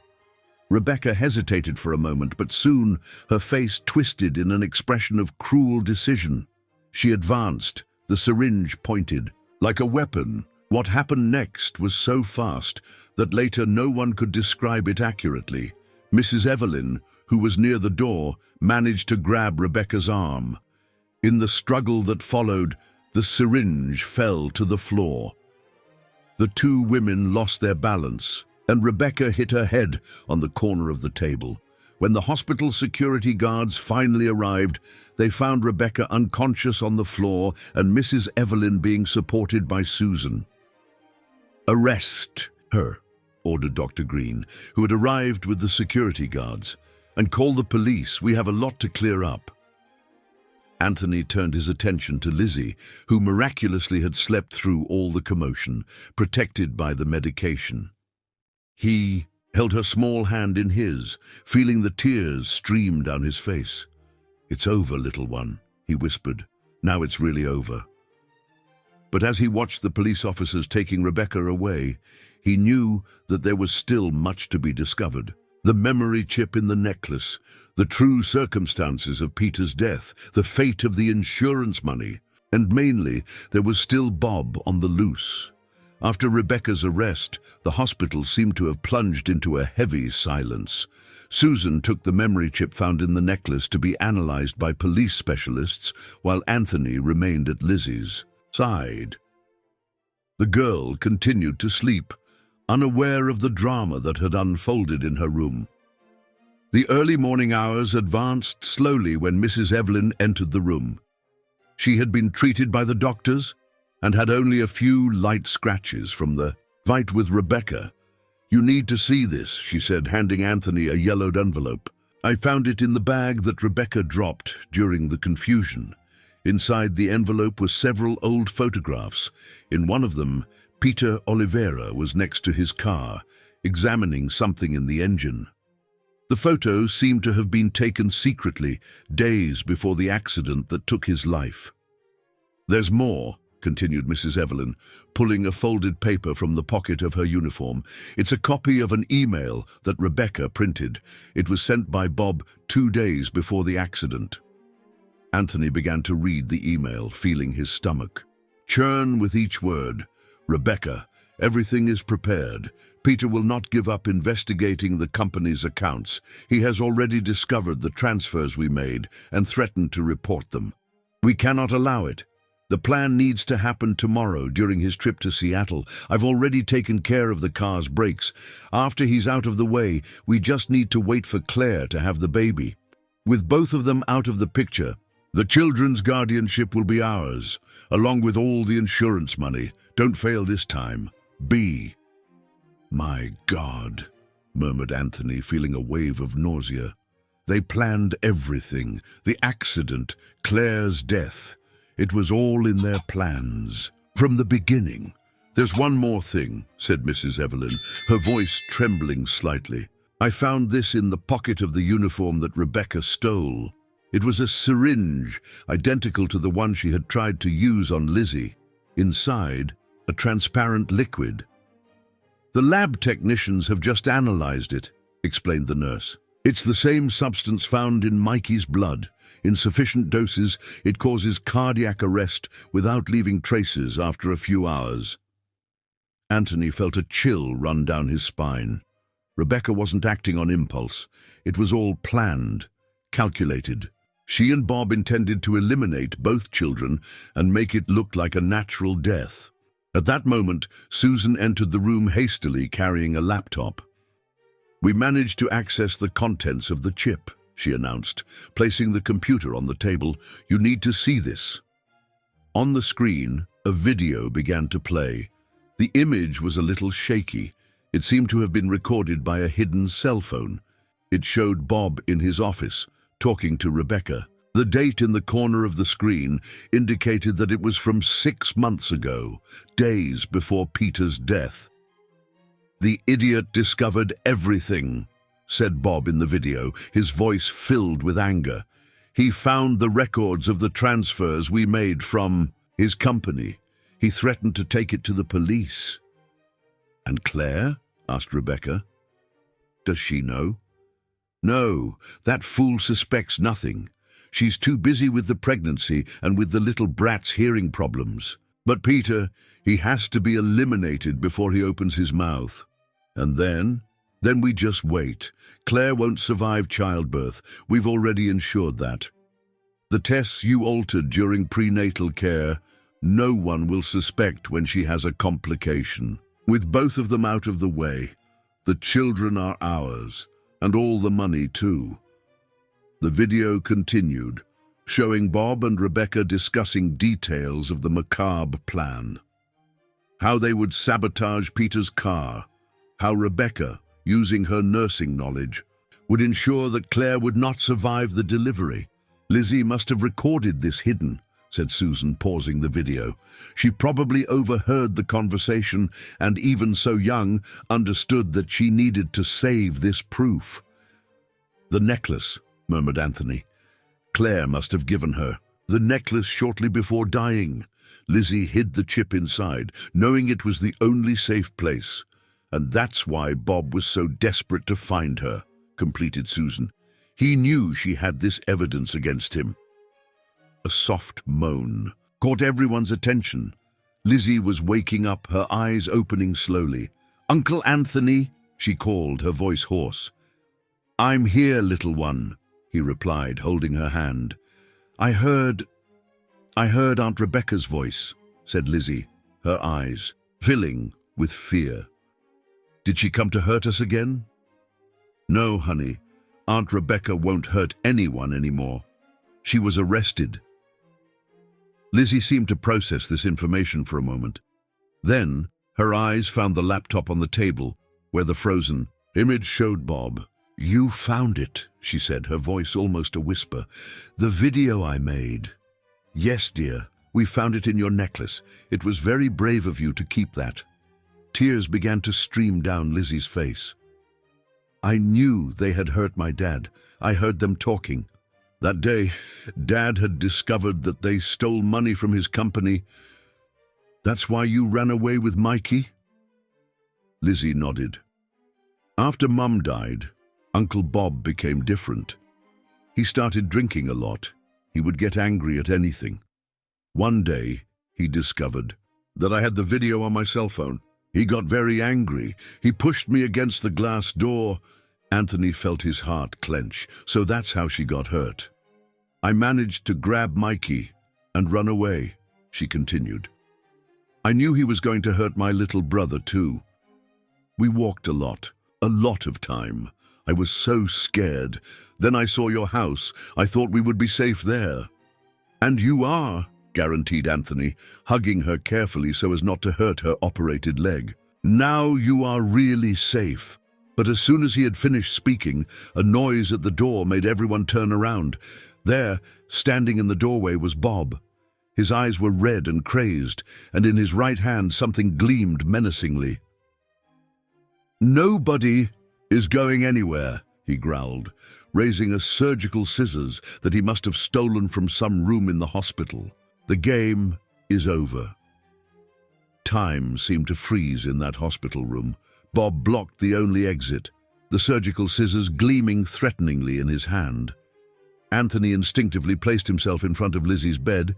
Speaker 1: Rebecca hesitated for a moment, but soon her face twisted in an expression of cruel decision. She advanced, the syringe pointed. Like a weapon, what happened next was so fast that later no one could describe it accurately. Mrs. Evelyn, who was near the door, managed to grab Rebecca's arm. In the struggle that followed, the syringe fell to the floor. The two women lost their balance, and Rebecca hit her head on the corner of the table. When the hospital security guards finally arrived, they found Rebecca unconscious on the floor and Mrs. Evelyn being supported by Susan. "Arrest her," ordered Dr. Green, who had arrived with the security guards, "and call the police. We have a lot to clear up." Anthony turned his attention to Lizzie, who miraculously had slept through all the commotion, protected by the medication. He held her small hand in his, feeling the tears stream down his face. "It's over, little one," he whispered. "Now it's really over." But as he watched the police officers taking Rebecca away, he knew that there was still much to be discovered. The memory chip in the necklace, the true circumstances of Peter's death, the fate of the insurance money, and mainly, there was still Bob on the loose. After Rebecca's arrest, the hospital seemed to have plunged into a heavy silence. Susan took the memory chip found in the necklace to be analyzed by police specialists, while Anthony remained at Lizzie's side. The girl continued to sleep, unaware of the drama that had unfolded in her room. The early morning hours advanced slowly when Mrs. Evelyn entered the room. She had been treated by the doctors and had only a few light scratches from the fight with Rebecca. "You need to see this," she said, handing Anthony a yellowed envelope. "I found it in the bag that Rebecca dropped during the confusion." Inside the envelope were several old photographs. In one of them, Peter Oliveira was next to his car, examining something in the engine. The photo seemed to have been taken secretly, days before the accident that took his life. "There's more," continued Mrs. Evelyn, pulling a folded paper from the pocket of her uniform. "It's a copy of an email that Rebecca printed. It was sent by Bob 2 days before the accident." Anthony began to read the email, feeling his stomach churn with each word. "Rebecca, everything is prepared. Peter will not give up investigating the company's accounts. He has already discovered the transfers we made and threatened to report them. We cannot allow it. The plan needs to happen tomorrow during his trip to Seattle. I've already taken care of the car's brakes. After he's out of the way, we just need to wait for Claire to have the baby. With both of them out of the picture, the children's guardianship will be ours, along with all the insurance money. Don't fail this time. B." "My God," murmured Anthony, feeling a wave of nausea. They planned everything. The accident, Claire's death. It was all in their plans, from the beginning. "There's one more thing," said Mrs. Evelyn, her voice trembling slightly. "I found this in the pocket of the uniform that Rebecca stole. It was a syringe, identical to the one she had tried to use on Lizzie. Inside, a transparent liquid." "The lab technicians have just analyzed it," explained the nurse. "It's the same substance found in Mikey's blood. In sufficient doses, it causes cardiac arrest without leaving traces after a few hours." Anthony felt a chill run down his spine. Rebecca wasn't acting on impulse. It was all planned, calculated. She and Bob intended to eliminate both children and make it look like a natural death. At that moment, Susan entered the room hastily, carrying a laptop. "We managed to access the contents of the chip," she announced, placing the computer on the table. "You need to see this." On the screen, a video began to play. The image was a little shaky. It seemed to have been recorded by a hidden cell phone. It showed Bob in his office, talking to Rebecca. The date in the corner of the screen indicated that it was from 6 months ago, days before Peter's death. "The idiot discovered everything," said Bob in the video, his voice filled with anger. He found the records of the transfers we made from his company. He threatened to take it to the police." "And Claire?" asked Rebecca. "Does she know?" "No, that fool suspects nothing. She's too busy with the pregnancy and with the little brat's hearing problems. But Peter, he has to be eliminated before he opens his mouth. And then we just wait. Claire won't survive childbirth. We've already ensured that. The tests you altered during prenatal care, no one will suspect when she has a complication. With both of them out of the way, the children are ours, and all the money too." The video continued, showing Bob and Rebecca discussing details of the macabre plan. How they would sabotage Peter's car, how Rebecca, using her nursing knowledge, would ensure that Claire would not survive the delivery. "Lizzie must have recorded this hidden," said Susan, pausing the video. "She probably overheard the conversation and, even so young, understood that she needed to save this proof." "The necklace," murmured Anthony. "Claire must have given her the necklace shortly before dying. Lizzie hid the chip inside, knowing it was the only safe place. And that's why Bob was so desperate to find her," completed Susan. "He knew she had this evidence against him." A soft moan caught everyone's attention. Lizzie was waking up, her eyes opening slowly. "Uncle Anthony," she called, her voice hoarse. "I'm here, little one," he replied, holding her hand. I heard Aunt Rebecca's voice," said Lizzie, her eyes filling with fear. "Did she come to hurt us again?" "No, honey. Aunt Rebecca won't hurt anyone anymore. She was arrested." Lizzie seemed to process this information for a moment. Then her eyes found the laptop on the table, where the frozen image showed Bob. "You found it," she said, her voice almost a whisper. "The video I made." "Yes, dear. We found it in your necklace. It was very brave of you to keep that." Tears began to stream down Lizzie's face. "I knew they had hurt my dad. I heard them talking. That day, Dad had discovered that they stole money from his company. That's why you ran away with Mikey?" Lizzie nodded. "After Mum died, Uncle Bob became different. He started drinking a lot. He would get angry at anything. One day, he discovered that I had the video on my cell phone. He got very angry. He pushed me against the glass door." Anthony felt his heart clench. "So that's how she got hurt. I managed to grab Mikey and run away," she continued. "I knew he was going to hurt my little brother too. We walked a lot of time. I was so scared. Then I saw your house. I thought we would be safe there." "And you are," guaranteed Anthony, hugging her carefully so as not to hurt her operated leg. "Now you are really safe." But as soon as he had finished speaking, a noise at the door made everyone turn around. There, standing in the doorway, was Bob. His eyes were red and crazed, and in his right hand something gleamed menacingly. "Nobody is going anywhere," he growled, raising a surgical scissors that he must have stolen from some room in the hospital. "The game is over." Time seemed to freeze in that hospital room. Bob blocked the only exit, the surgical scissors gleaming threateningly in his hand. Anthony instinctively placed himself in front of Lizzie's bed,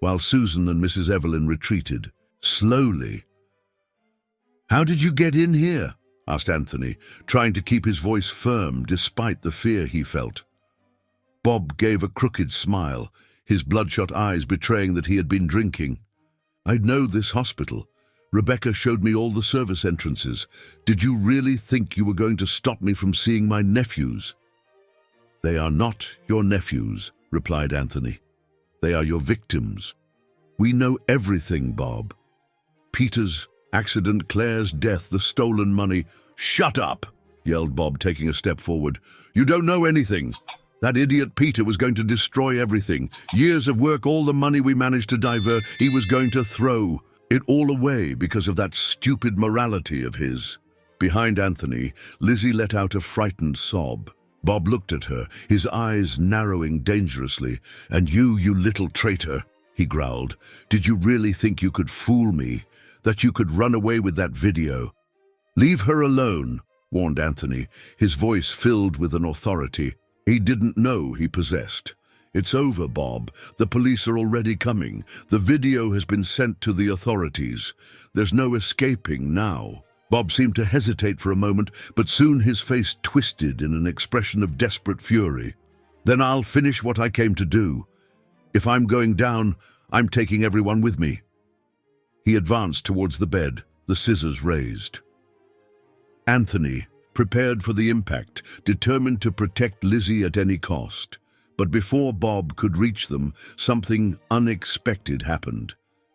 Speaker 1: while Susan and Mrs. Evelyn retreated, slowly. "How did you get in here?" asked Anthony, trying to keep his voice firm despite the fear he felt. Bob gave a crooked smile, his bloodshot eyes betraying that he had been drinking. "I know this hospital. Rebecca showed me all the service entrances. Did you really think you were going to stop me from seeing my nephews?" "They are not your nephews," replied Anthony. "They are your victims. We know everything, Bob. Peter's accident, Claire's death, the stolen money." "Shut up!" yelled Bob, taking a step forward. "You don't know anything. That idiot Peter was going to destroy everything. Years of work, all the money we managed to divert, he was going to throw it all away because of that stupid morality of his." Behind Anthony, Lizzie let out a frightened sob. Bob looked at her, his eyes narrowing dangerously. "And you little traitor," he growled. "Did you really think you could fool me? That you could run away with that video?" "Leave her alone," warned Anthony, his voice filled with an authority he didn't know he possessed. "It's over, Bob. The police are already coming. The video has been sent to the authorities. There's no escaping now." Bob seemed to hesitate for a moment, but soon his face twisted in an expression of desperate fury. "Then I'll finish what I came to do. If I'm going down, I'm taking everyone with me." He advanced towards the bed, the scissors raised. Anthony, prepared for the impact, determined to protect Lizzie at any cost. But before Bob could reach them, something unexpected happened.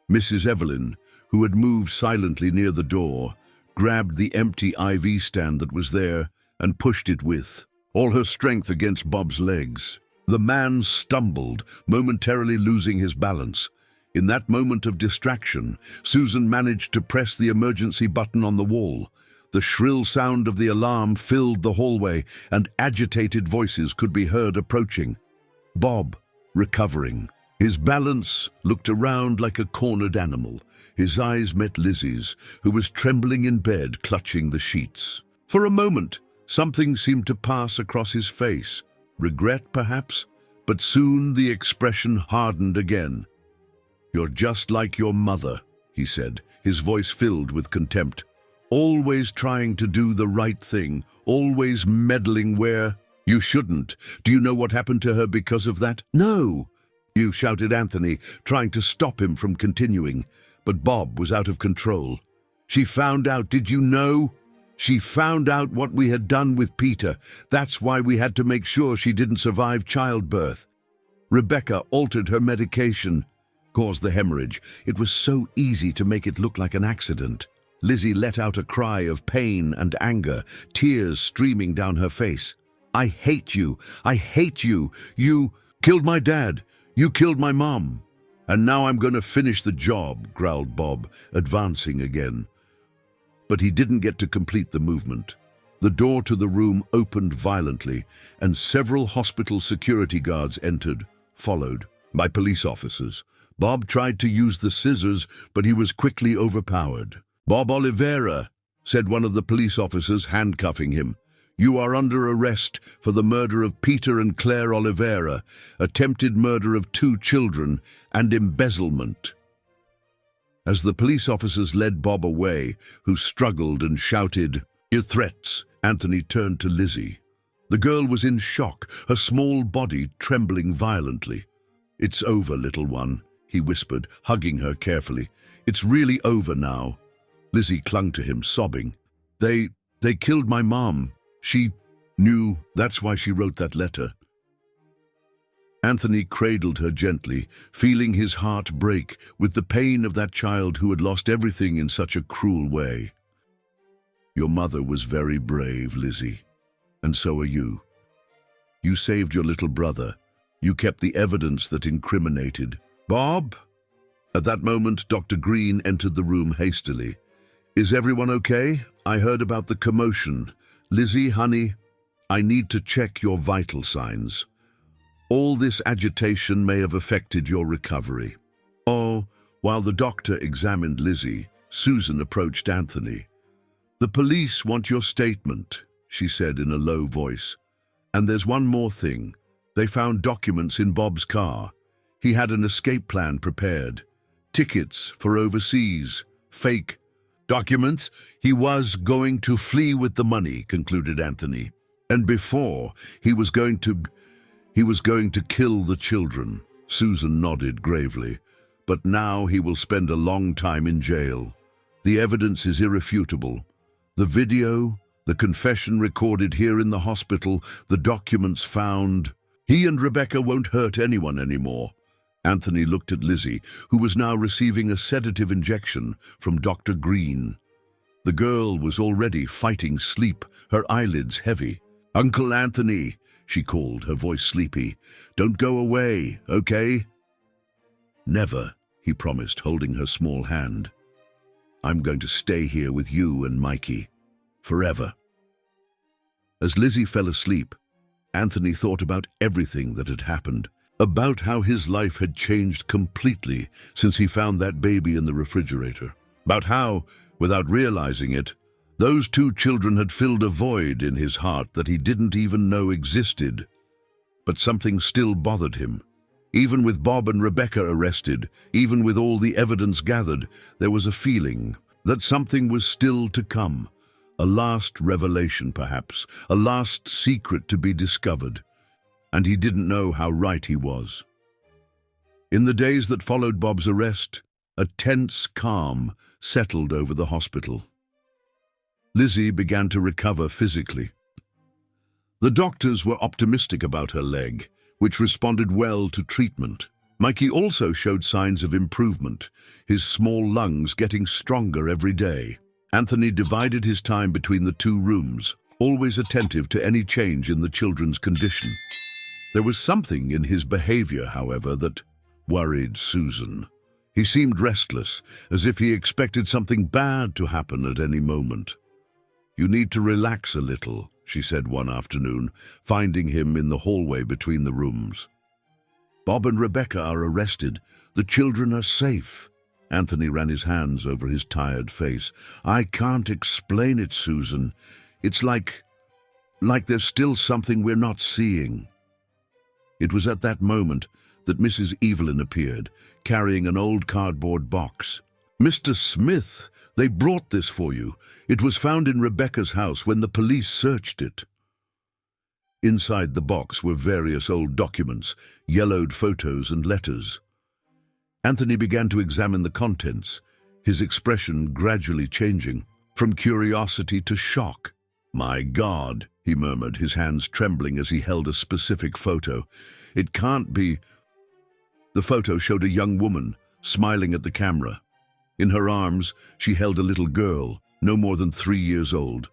Speaker 1: Mrs. Evelyn, who had moved silently near the door, grabbed the empty IV stand that was there and pushed it with all her strength against Bob's legs. The man stumbled, momentarily losing his balance. In that moment of distraction, Susan managed to press the emergency button on the wall. The shrill sound of the alarm filled the hallway, and agitated voices could be heard approaching. Bob, recovering, his balance, looked around like a cornered animal. His eyes met Lizzie's, who was trembling in bed, clutching the sheets. For a moment, something seemed to pass across his face. Regret, perhaps? But soon the expression hardened again. "You're just like your mother," he said, his voice filled with contempt. "Always trying to do the right thing, always meddling where you shouldn't. Do you know what happened to her because of that?" "No!" "You," shouted Anthony, trying to stop him from continuing. But Bob was out of control. "She found out, did you know? She found out what we had done with Peter. That's why we had to make sure she didn't survive childbirth. Rebecca altered her medication, caused the hemorrhage. It was so easy to make it look like an accident." Lizzie let out a cry of pain and anger, tears streaming down her face. "I hate you! I hate you! You killed my dad! You killed my mom! And now I'm going to finish the job," growled Bob, advancing again. But he didn't get to complete the movement. The door to the room opened violently, and several hospital security guards entered, followed by police officers. Bob tried to use the scissors, but he was quickly overpowered. "Bob Oliveira," said one of the police officers, handcuffing him. "You are under arrest for the murder of Peter and Claire Oliveira, attempted murder of 2 children, and embezzlement." As the police officers led Bob away, who struggled and shouted, "Your threats," Anthony turned to Lizzie. The girl was in shock, her small body trembling violently. "It's over, little one," he whispered, hugging her carefully. "It's really over now." Lizzie clung to him, sobbing. They killed my mom. She knew, that's why she wrote that letter." Anthony cradled her gently, feeling his heart break with the pain of that child who had lost everything in such a cruel way. "Your mother was very brave, Lizzie, and so are you. You saved your little brother. You kept the evidence that incriminated Bob." At that moment, Dr. Green entered the room hastily. "Is everyone okay? I heard about the commotion. Lizzie, honey, I need to check your vital signs. All this agitation may have affected your recovery." Oh, while the doctor examined Lizzie, Susan approached Anthony. "The police want your statement," she said in a low voice. "And there's one more thing. They found documents in Bob's car. He had an escape plan prepared. Tickets for overseas. Fake documents. He was going to flee with the money," concluded Anthony. "And before, he was going to kill the children." Susan nodded gravely. "But now he will spend a long time in jail. The evidence is irrefutable. The video, the confession recorded here in the hospital, the documents found. He and Rebecca won't hurt anyone anymore." Anthony looked at Lizzie, who was now receiving a sedative injection from Dr. Green. The girl was already fighting sleep, her eyelids heavy. "Uncle Anthony," she called, her voice sleepy. "Don't go away, okay?" "Never," he promised, holding her small hand. "I'm going to stay here with you and Mikey. Forever." As Lizzie fell asleep, Anthony thought about everything that had happened, about how his life had changed completely since he found that baby in the refrigerator, about how, without realizing it, those two children had filled a void in his heart that he didn't even know existed. But something still bothered him. Even with Bob and Rebecca arrested, even with all the evidence gathered, there was a feeling that something was still to come. A last revelation, perhaps, a last secret to be discovered. And he didn't know how right he was. In the days that followed Bob's arrest, a tense calm settled over the hospital. Lizzie began to recover physically. The doctors were optimistic about her leg, which responded well to treatment. Mikey also showed signs of improvement, his small lungs getting stronger every day. Anthony divided his time between the two rooms, always attentive to any change in the children's condition. There was something in his behavior, however, that worried Susan. He seemed restless, as if he expected something bad to happen at any moment. "You need to relax a little," she said one afternoon, finding him in the hallway between the rooms. "Bob and Rebecca are arrested. The children are safe." Anthony ran his hands over his tired face. "I can't explain it, Susan. It's like there's still something we're not seeing." It was at that moment that Mrs. Evelyn appeared, carrying an old cardboard box. "Mr. Smith, they brought this for you. It was found in Rebecca's house when the police searched it." Inside the box were various old documents, yellowed photos and letters. Anthony began to examine the contents, his expression gradually changing, from curiosity to shock. "My God," he murmured, his hands trembling as he held a specific photo. "It can't be—" The photo showed a young woman, smiling at the camera. In her arms, she held a little girl, no more than 3 years old.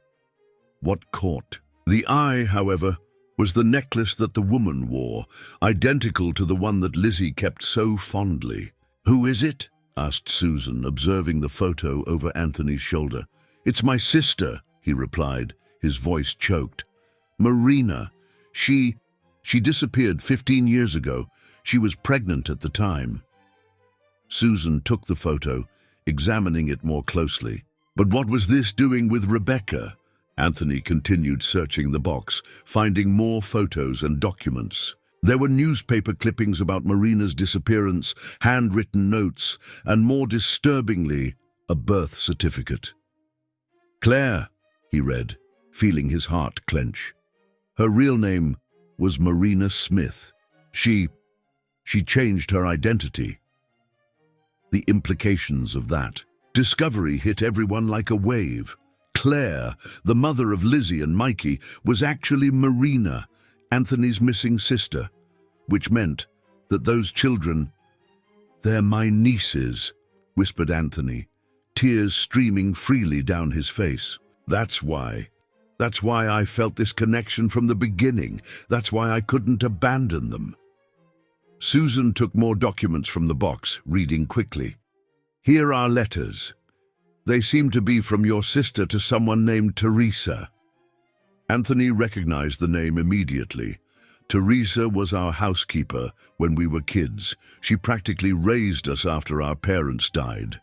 Speaker 1: What caught the eye, however, was the necklace that the woman wore, identical to the one that Lizzie kept so fondly. "Who is it?" asked Susan, observing the photo over Anthony's shoulder. "It's my sister," he replied, his voice choked. "Marina. She disappeared 15 years ago. She was pregnant at the time." Susan took the photo, examining it more closely. "But what was this doing with Rebecca?" Anthony continued searching the box, finding more photos and documents. There were newspaper clippings about Marina's disappearance, handwritten notes, and more disturbingly, a birth certificate. "Claire," he read, feeling his heart clench. Her real name was Marina Smith. She changed her identity. The implications of that discovery hit everyone like a wave. Claire, the mother of Lizzie and Mikey, was actually Marina, Anthony's missing sister, which meant that those children— "They're my nieces," whispered Anthony, tears streaming freely down his face. That's why I felt this connection from the beginning. That's why I couldn't abandon them." Susan took more documents from the box, reading quickly. "Here are letters. They seem to be from your sister to someone named Teresa." Anthony recognized the name immediately. Teresa was our housekeeper when we were kids. She practically raised us after our parents died.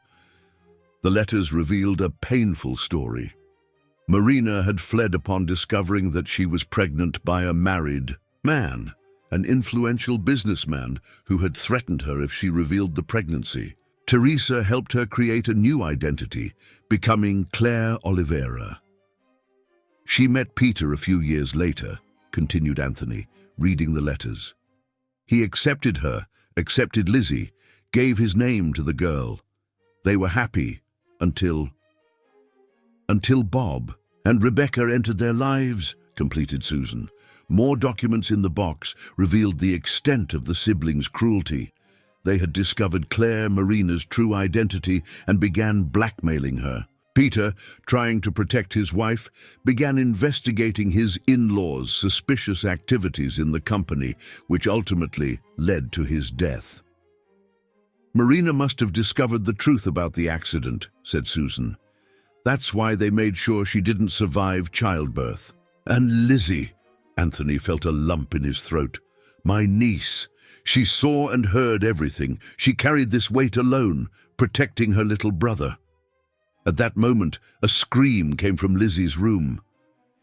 Speaker 1: The letters revealed a painful story. Marina had fled upon discovering that she was pregnant by a married man, an influential businessman who had threatened her if she revealed the pregnancy. Teresa helped her create a new identity, becoming Claire Oliveira. "She met Peter a few years later," continued Anthony, reading the letters. "He accepted her, accepted Lizzie, gave his name to the girl. They were happy until Bob and Rebecca entered their lives," completed Susan. More documents in the box revealed the extent of the siblings' cruelty. They had discovered Claire Marina's true identity and began blackmailing her. Peter, trying to protect his wife, began investigating his in-laws' suspicious activities in the company, which ultimately led to his death. "Marina must have discovered the truth about the accident," said Susan. "That's why they made sure she didn't survive childbirth. And Lizzie," Anthony felt a lump in his throat. My niece. She saw and heard everything. She carried this weight alone, protecting her little brother. At that moment, a scream came from Lizzie's room.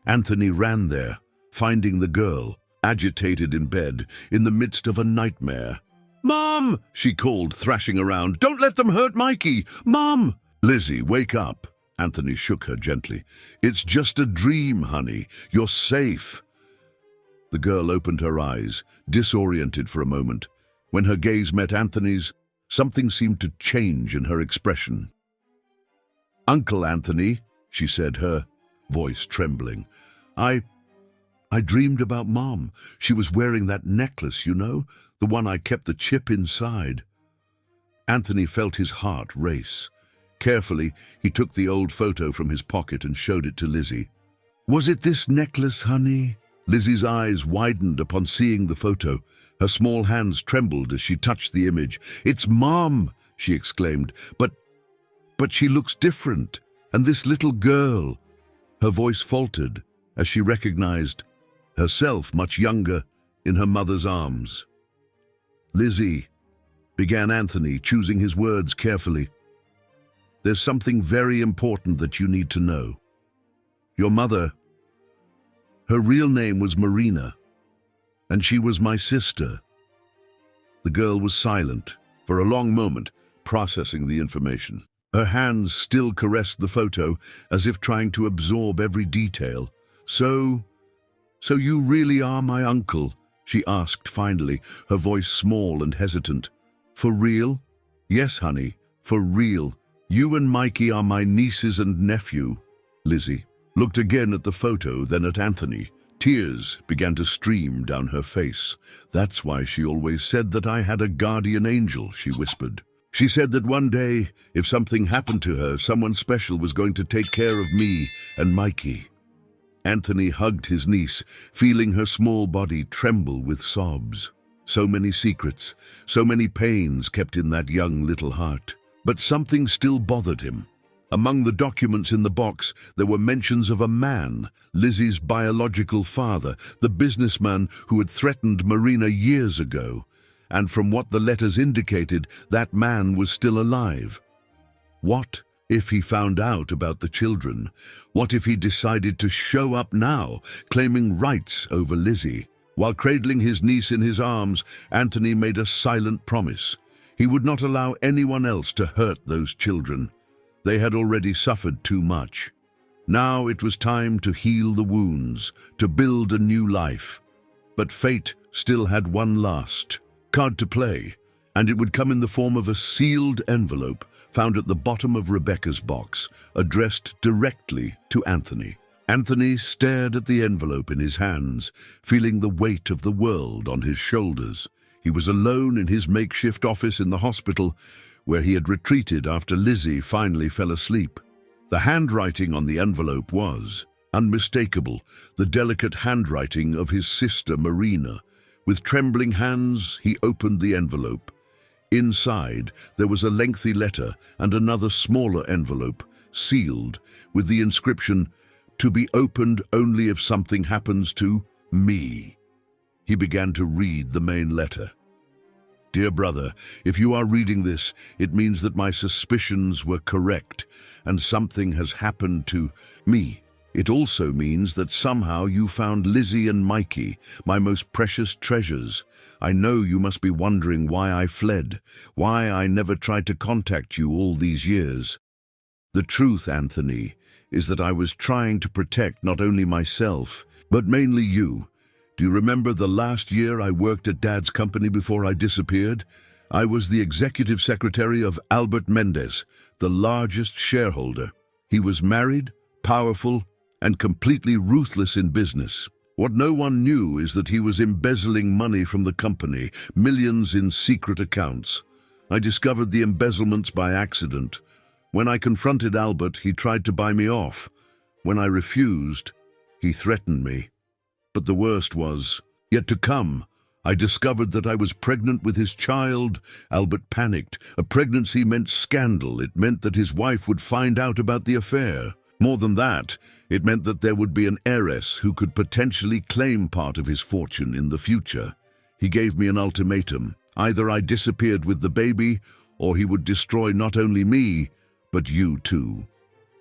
Speaker 1: Anthony ran there, finding the girl, agitated in bed, in the midst of a nightmare. "Mom!" she called, thrashing around. "Don't let them hurt Mikey! Mom!" "Lizzie, wake up!" Anthony shook her gently. "It's just a dream, honey. You're safe." The girl opened her eyes, disoriented for a moment. When her gaze met Anthony's, something seemed to change in her expression. "Uncle Anthony," she said, her voice trembling. I dreamed about Mom. She was wearing that necklace, you know, the one I kept the chip inside." Anthony felt his heart race. Carefully, he took the old photo from his pocket and showed it to Lizzie. "Was it this necklace, honey?" Lizzie's eyes widened upon seeing the photo. Her small hands trembled as she touched the image. "It's Mom!" she exclaimed. But she looks different. And this little girl." Her voice faltered as she recognized herself much younger in her mother's arms. "Lizzie," began Anthony, choosing his words carefully, "there's something very important that you need to know. Your mother, her real name was Marina, and she was my sister." The girl was silent for a long moment, processing the information. Her hands still caressed the photo, as if trying to absorb every detail. So you really are my uncle?" she asked finally, her voice small and hesitant. "For real?" "Yes, honey, for real. You and Mikey are my nieces and nephew." Lizzie looked again at the photo, then at Anthony. Tears began to stream down her face. "That's why she always said that I had a guardian angel," she whispered. "She said that one day, if something happened to her, someone special was going to take care of me and Mikey." Anthony hugged his niece, feeling her small body tremble with sobs. So many secrets, so many pains kept in that young little heart. But something still bothered him. Among the documents in the box, there were mentions of a man, Lizzie's biological father, the businessman who had threatened Marina years ago. And from what the letters indicated, that man was still alive. What if he found out about the children? What if he decided to show up now, claiming rights over Lizzie? While cradling his niece in his arms, Anthony made a silent promise. He would not allow anyone else to hurt those children. They had already suffered too much. Now it was time to heal the wounds, to build a new life. But fate still had one last card to play, and it would come in the form of a sealed envelope found at the bottom of Rebecca's box, addressed directly to Anthony. Anthony stared at the envelope in his hands, feeling the weight of the world on his shoulders. He was alone in his makeshift office in the hospital, where he had retreated after Lizzie finally fell asleep. The handwriting on the envelope was unmistakable, the delicate handwriting of his sister Marina. With trembling hands, he opened the envelope. Inside, there was a lengthy letter and another smaller envelope, sealed, with the inscription, "To be opened only if something happens to me." He began to read the main letter. "Dear brother, if you are reading this, it means that my suspicions were correct, and something has happened to me. It also means that somehow you found Lizzie and Mikey, my most precious treasures. I know you must be wondering why I fled, why I never tried to contact you all these years. The truth, Anthony, is that I was trying to protect not only myself, but mainly you. Do you remember the last year I worked at Dad's company before I disappeared? I was the executive secretary of Albert Mendez, the largest shareholder. He was married, powerful, and completely ruthless in business. What no one knew is that he was embezzling money from the company, millions in secret accounts. I discovered the embezzlements by accident. When I confronted Albert, he tried to buy me off. When I refused, he threatened me. But the worst was yet to come. I discovered that I was pregnant with his child. Albert panicked. A pregnancy meant scandal. It meant that his wife would find out about the affair. More than that, it meant that there would be an heiress who could potentially claim part of his fortune in the future. He gave me an ultimatum. Either I disappeared with the baby, or he would destroy not only me, but you too.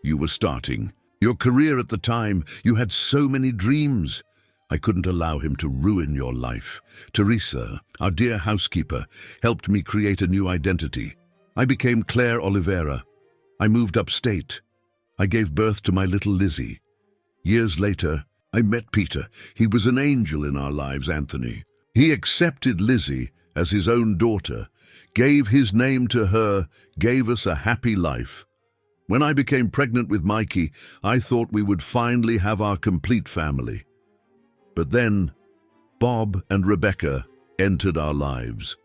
Speaker 1: You were starting your career at the time. You had so many dreams. I couldn't allow him to ruin your life. Teresa, our dear housekeeper, helped me create a new identity. I became Claire Oliveira. I moved upstate. I gave birth to my little Lizzie. Years later, I met Peter. He was an angel in our lives, Anthony. He accepted Lizzie as his own daughter, gave his name to her, gave us a happy life. When I became pregnant with Mikey, I thought we would finally have our complete family. But then, Bob and Rebecca entered our lives.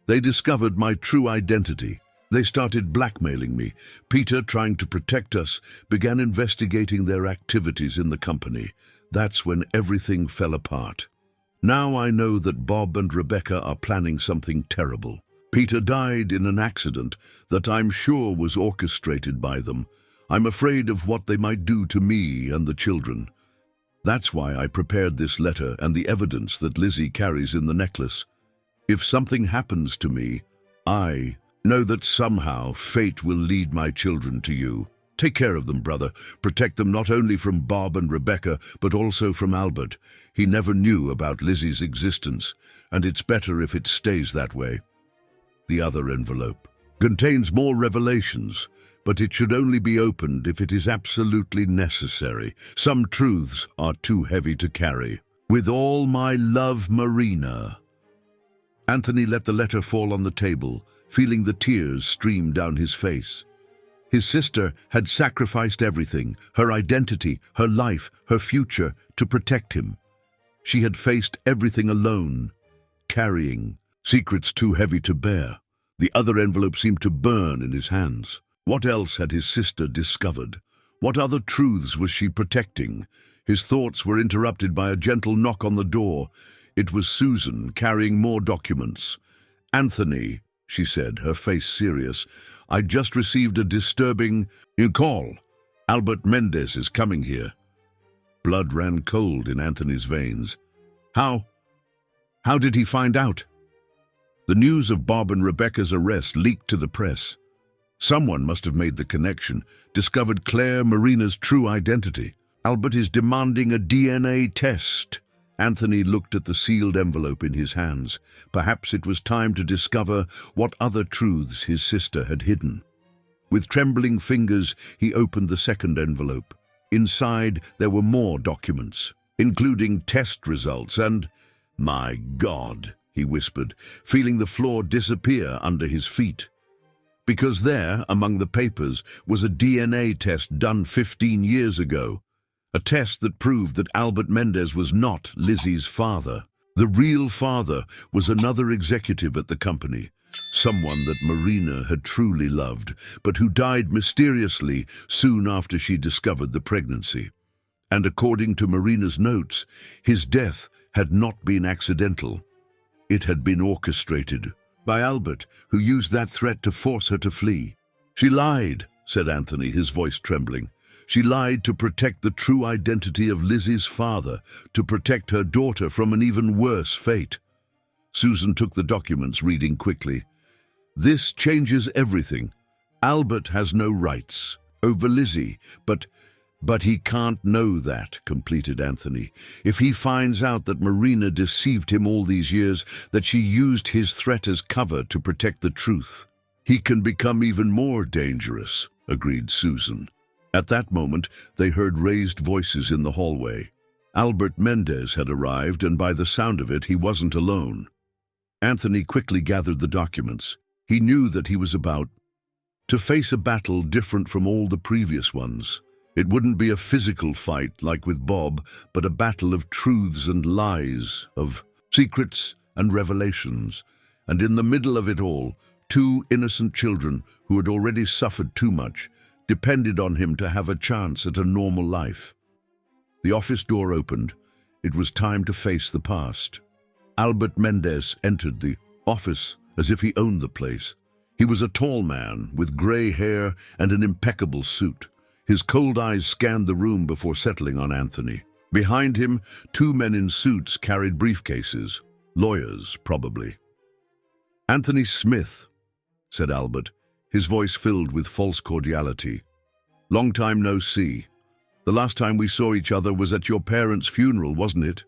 Speaker 1: They discovered my true identity. They started blackmailing me. Peter, trying to protect us, began investigating their activities in the company. That's when everything fell apart. Now I know that Bob and Rebecca are planning something terrible. Peter died in an accident that I'm sure was orchestrated by them. I'm afraid of what they might do to me and the children. That's why I prepared this letter and the evidence that Lizzie carries in the necklace. If something happens to me, I know that somehow fate will lead my children to you. Take care of them, brother. Protect them not only from Bob and Rebecca, but also from Albert. He never knew about Lizzie's existence, and it's better if it stays that way. The other envelope contains more revelations, but it should only be opened if it is absolutely necessary. Some truths are too heavy to carry. With all my love, Marina. Anthony let the letter fall on the table, feeling the tears stream down his face. His sister had sacrificed everything, her identity, her life, her future, to protect him. She had faced everything alone, carrying secrets too heavy to bear. The other envelope seemed to burn in his hands. What else had his sister discovered? What other truths was she protecting? His thoughts were interrupted by a gentle knock on the door. It was Susan, carrying more documents. "Anthony," she said, her face serious, "I just received a disturbing call. Albert Mendez is coming here." Blood ran cold in Anthony's veins. How did he find out? The news of Bob and Rebecca's arrest leaked to the press. Someone must have made the connection, discovered Claire Marina's true identity. Albert is demanding a DNA test. Anthony looked at the sealed envelope in his hands. Perhaps it was time to discover what other truths his sister had hidden. With trembling fingers, he opened the second envelope. Inside, there were more documents, including test results and, "My God," he whispered, feeling the floor disappear under his feet. Because there, among the papers, was a DNA test done 15 years ago. A test that proved that Albert Mendez was not Lizzie's father. The real father was another executive at the company, someone that Marina had truly loved, but who died mysteriously soon after she discovered the pregnancy. And according to Marina's notes, his death had not been accidental. It had been orchestrated by Albert, who used that threat to force her to flee. "She lied," said Anthony, his voice trembling. "She lied to protect the true identity of Lizzie's father, to protect her daughter from an even worse fate." Susan took the documents, reading quickly. "This changes everything. Albert has no rights over Lizzie, but he can't know that," completed Anthony. "If he finds out that Marina deceived him all these years, that she used his threat as cover to protect the truth, he can become even more dangerous," agreed Susan. At that moment, they heard raised voices in the hallway. Albert Mendez had arrived, and by the sound of it, he wasn't alone. Anthony quickly gathered the documents. He knew that he was about to face a battle different from all the previous ones. It wouldn't be a physical fight like with Bob, but a battle of truths and lies, of secrets and revelations. And in the middle of it all, two innocent children who had already suffered too much depended on him to have a chance at a normal life. The office door opened. It was time to face the past. Albert Mendez entered the office as if he owned the place. He was a tall man with gray hair and an impeccable suit. His cold eyes scanned the room before settling on Anthony. Behind him, two men in suits carried briefcases. Lawyers, probably. "Anthony Smith," said Albert, his voice filled with false cordiality. "Long time no see. The last time we saw each other was at your parents' funeral, wasn't it?"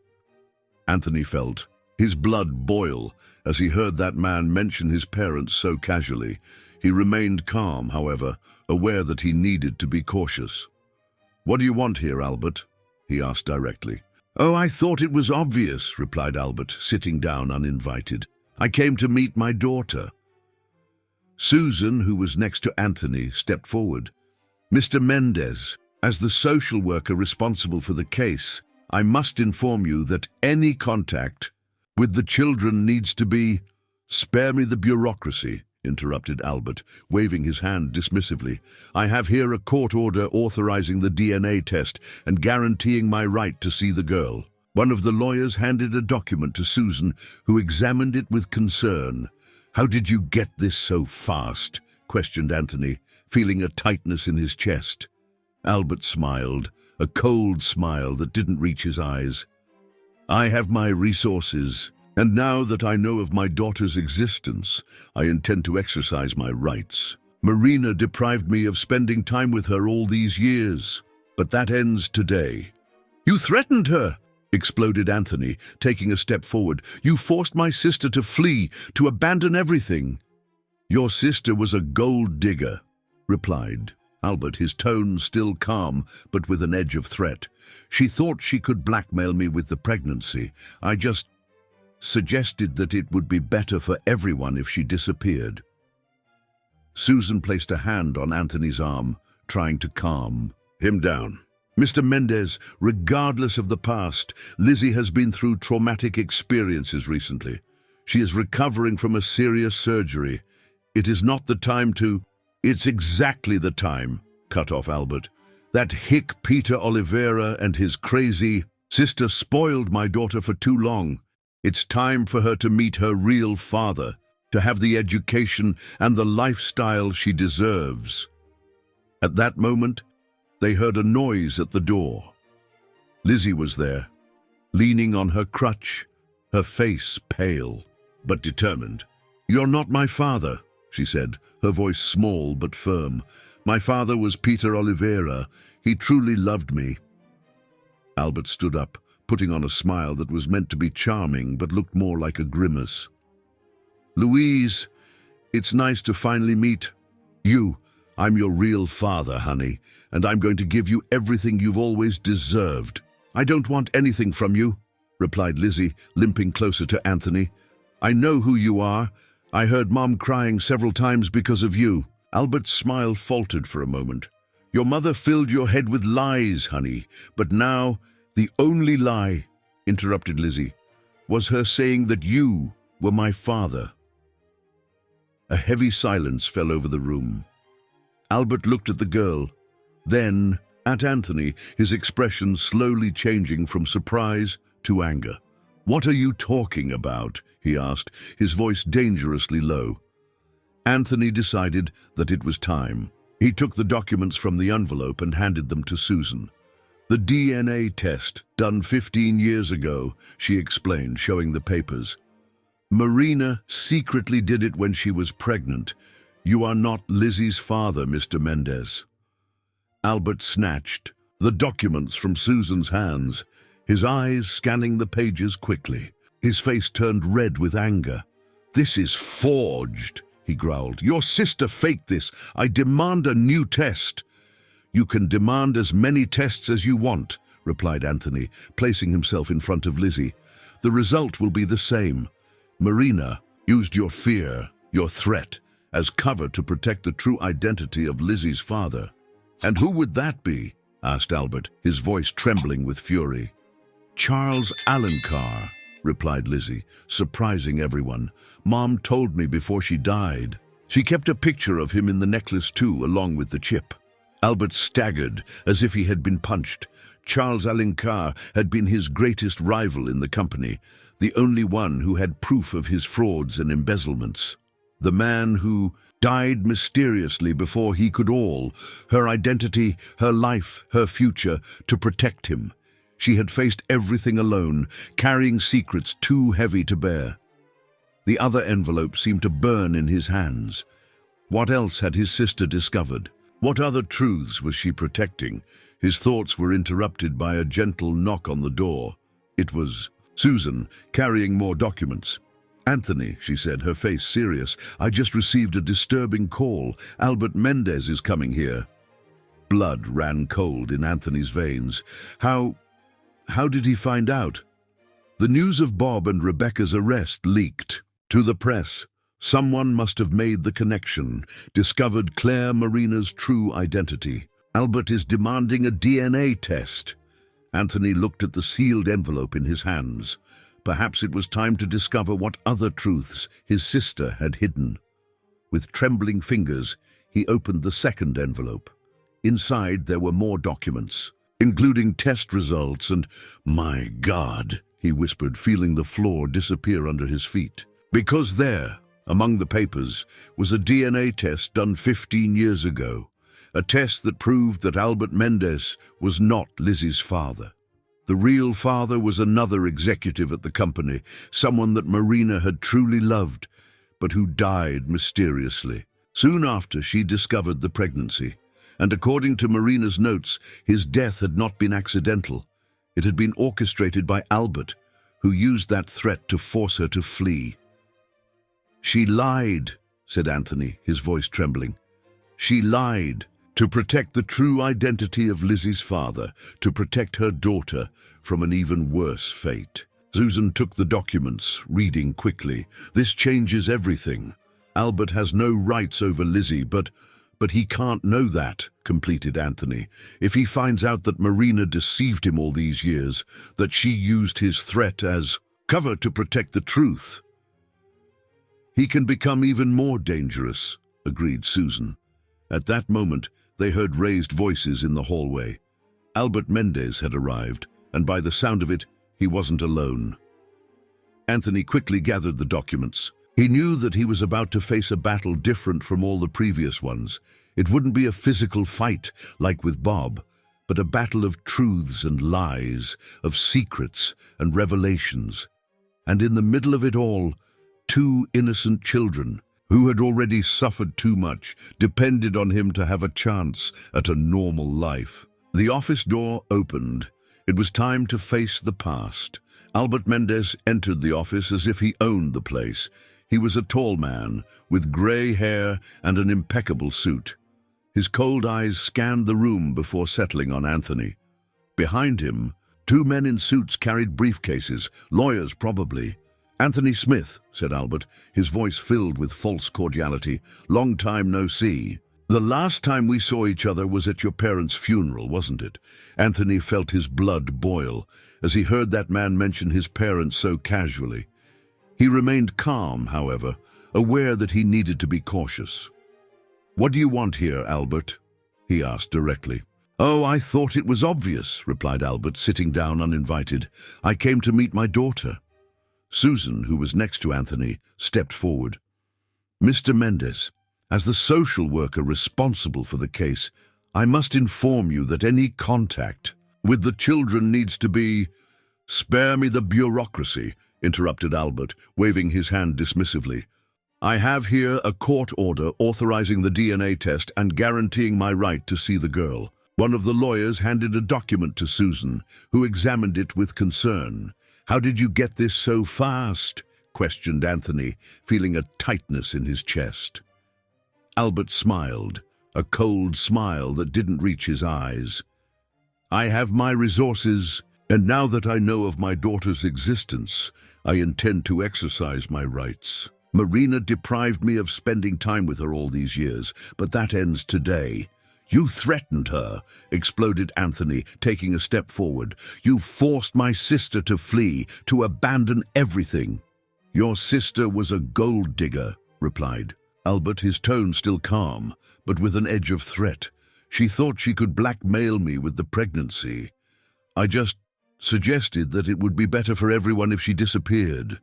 Speaker 1: Anthony felt his blood boil as he heard that man mention his parents so casually. He remained calm, however, aware that he needed to be cautious. "What do you want here, Albert?" he asked directly. "Oh, I thought it was obvious," replied Albert, sitting down uninvited. "I came to meet my daughter." Susan, who was next to Anthony, stepped forward. "Mr. Mendez, as the social worker responsible for the case, I must inform you that any contact with the children needs to be—" "Spare me the bureaucracy," interrupted Albert, waving his hand dismissively. "I have here a court order authorizing the DNA test and guaranteeing my right to see the girl." One of the lawyers handed a document to Susan, who examined it with concern. "How did you get this so fast?" questioned Anthony, feeling a tightness in his chest. Albert smiled, a cold smile that didn't reach his eyes. "I have my resources, and now that I know of my daughter's existence, I intend to exercise my rights. Marina deprived me of spending time with her all these years, but that ends today." "You threatened her!" exploded Anthony, taking a step forward. "You forced my sister to flee, to abandon everything." "Your sister was a gold digger," replied Albert, his tone still calm, but with an edge of threat. "She thought she could blackmail me with the pregnancy. I just suggested that it would be better for everyone if she disappeared." Susan placed a hand on Anthony's arm, trying to calm him down. "Mr. Mendez, regardless of the past, Lizzie has been through traumatic experiences recently. She is recovering from a serious surgery. It is not the time to—" "It's exactly the time," cut off Albert. "That hick Peter Oliveira and his crazy sister spoiled my daughter for too long. It's time for her to meet her real father, to have the education and the lifestyle she deserves." At that moment, they heard a noise at the door. Lizzie was there, leaning on her crutch, her face pale but determined. "You're not my father," she said, her voice small but firm. "My father was Peter Oliveira. He truly loved me." Albert stood up, putting on a smile that was meant to be charming but looked more like a grimace. "Louise, it's nice to finally meet you. I'm your real father, honey, and I'm going to give you everything you've always deserved." "I don't want anything from you," replied Lizzie, limping closer to Anthony. "I know who you are. I heard Mom crying several times because of you." Albert's smile faltered for a moment. "Your mother filled your head with lies, honey, but now the only lie," interrupted Lizzie, "was her saying that you were my father." A heavy silence fell over the room. Albert looked at the girl, then at Anthony, his expression slowly changing from surprise to anger. "What are you talking about?" he asked, his voice dangerously low. Anthony decided that it was time. He took the documents from the envelope and handed them to Susan. "The DNA test, done 15 years ago," she explained, showing the papers. "Marina secretly did it when she was pregnant. You are not Lizzie's father, Mr. Mendez." Albert snatched the documents from Susan's hands, his eyes scanning the pages quickly. His face turned red with anger. "This is forged," he growled. "Your sister faked this. I demand a new test." "You can demand as many tests as you want," replied Anthony, placing himself in front of Lizzie. "The result will be the same. Marina used your fear, your threat, as cover to protect the true identity of Lizzie's father." "And who would that be?" asked Albert, his voice trembling with fury. "Charles Alencar," replied Lizzie, surprising everyone. "Mom told me before she died. She kept a picture of him in the necklace too, along with the chip." Albert staggered, as if he had been punched. Charles Alencar had been his greatest rival in the company, the only one who had proof of his frauds and embezzlements. The man who died mysteriously before he could all, her identity, her life, her future, to protect him. She had faced everything alone, carrying secrets too heavy to bear. The other envelope seemed to burn in his hands. What else had his sister discovered? What other truths was she protecting? His thoughts were interrupted by a gentle knock on the door. It was Susan, carrying more documents. "Anthony," she said, her face serious, "I just received a disturbing call. Albert Mendez is coming here." Blood ran cold in Anthony's veins. How did he find out? The news of Bob and Rebecca's arrest leaked to the press. Someone must have made the connection, discovered Claire Marina's true identity. Albert is demanding a DNA test. Anthony looked at the sealed envelope in his hands. Perhaps it was time to discover what other truths his sister had hidden. With trembling fingers, he opened the second envelope. Inside there were more documents, including test results and, "My God," he whispered, feeling the floor disappear under his feet. Because there, among the papers, was a DNA test done 15 years ago, a test that proved that Albert Mendez was not Lizzie's father. The real father was another executive at the company, someone that Marina had truly loved, but who died mysteriously. Soon after, she discovered the pregnancy, and according to Marina's notes, his death had not been accidental. It had been orchestrated by Albert, who used that threat to force her to flee. "She lied," said Anthony, his voice trembling. "She lied to protect the true identity of Lizzie's father, to protect her daughter from an even worse fate." Susan took the documents, reading quickly. "This changes everything. Albert has no rights over Lizzie, but he can't know that," completed Anthony. "If he finds out that Marina deceived him all these years, that she used his threat as cover to protect the truth, he can become even more dangerous," agreed Susan. At that moment, they heard raised voices in the hallway. Albert Mendez had arrived, and by the sound of it, he wasn't alone. Anthony quickly gathered the documents. He knew that he was about to face a battle different from all the previous ones. It wouldn't be a physical fight like with Bob, but a battle of truths and lies, of secrets and revelations. And in the middle of it all, two innocent children, who had already suffered too much, depended on him to have a chance at a normal life. The office door opened. It was time to face the past. Albert Mendez entered the office as if he owned the place. He was a tall man, with gray hair and an impeccable suit. His cold eyes scanned the room before settling on Anthony. Behind him, two men in suits carried briefcases, lawyers probably. "Anthony Smith," said Albert, his voice filled with false cordiality. "Long time no see." "The last time we saw each other was at your parents' funeral, wasn't it?" Anthony felt his blood boil as he heard that man mention his parents so casually. He remained calm, however, aware that he needed to be cautious. "What do you want here, Albert?" he asked directly. "Oh, I thought it was obvious," replied Albert, sitting down uninvited. "I came to meet my daughter." Susan, who was next to Anthony, stepped forward. "Mr. Mendez, as the social worker responsible for the case, I must inform you that any contact with the children needs to be—" "Spare me the bureaucracy," interrupted Albert, waving his hand dismissively. "I have here a court order authorizing the DNA test and guaranteeing my right to see the girl." One of the lawyers handed a document to Susan, who examined it with concern. "How did you get this so fast?" questioned Anthony, feeling a tightness in his chest. Albert smiled, a cold smile that didn't reach his eyes. "I have my resources, and now that I know of my daughter's existence, I intend to exercise my rights. Marina deprived me of spending time with her all these years, but that ends today." "You threatened her," exploded Anthony, taking a step forward. "You forced my sister to flee, to abandon everything." "Your sister was a gold digger," replied Albert, his tone still calm, but with an edge of threat. "She thought she could blackmail me with the pregnancy. I just suggested that it would be better for everyone if she disappeared."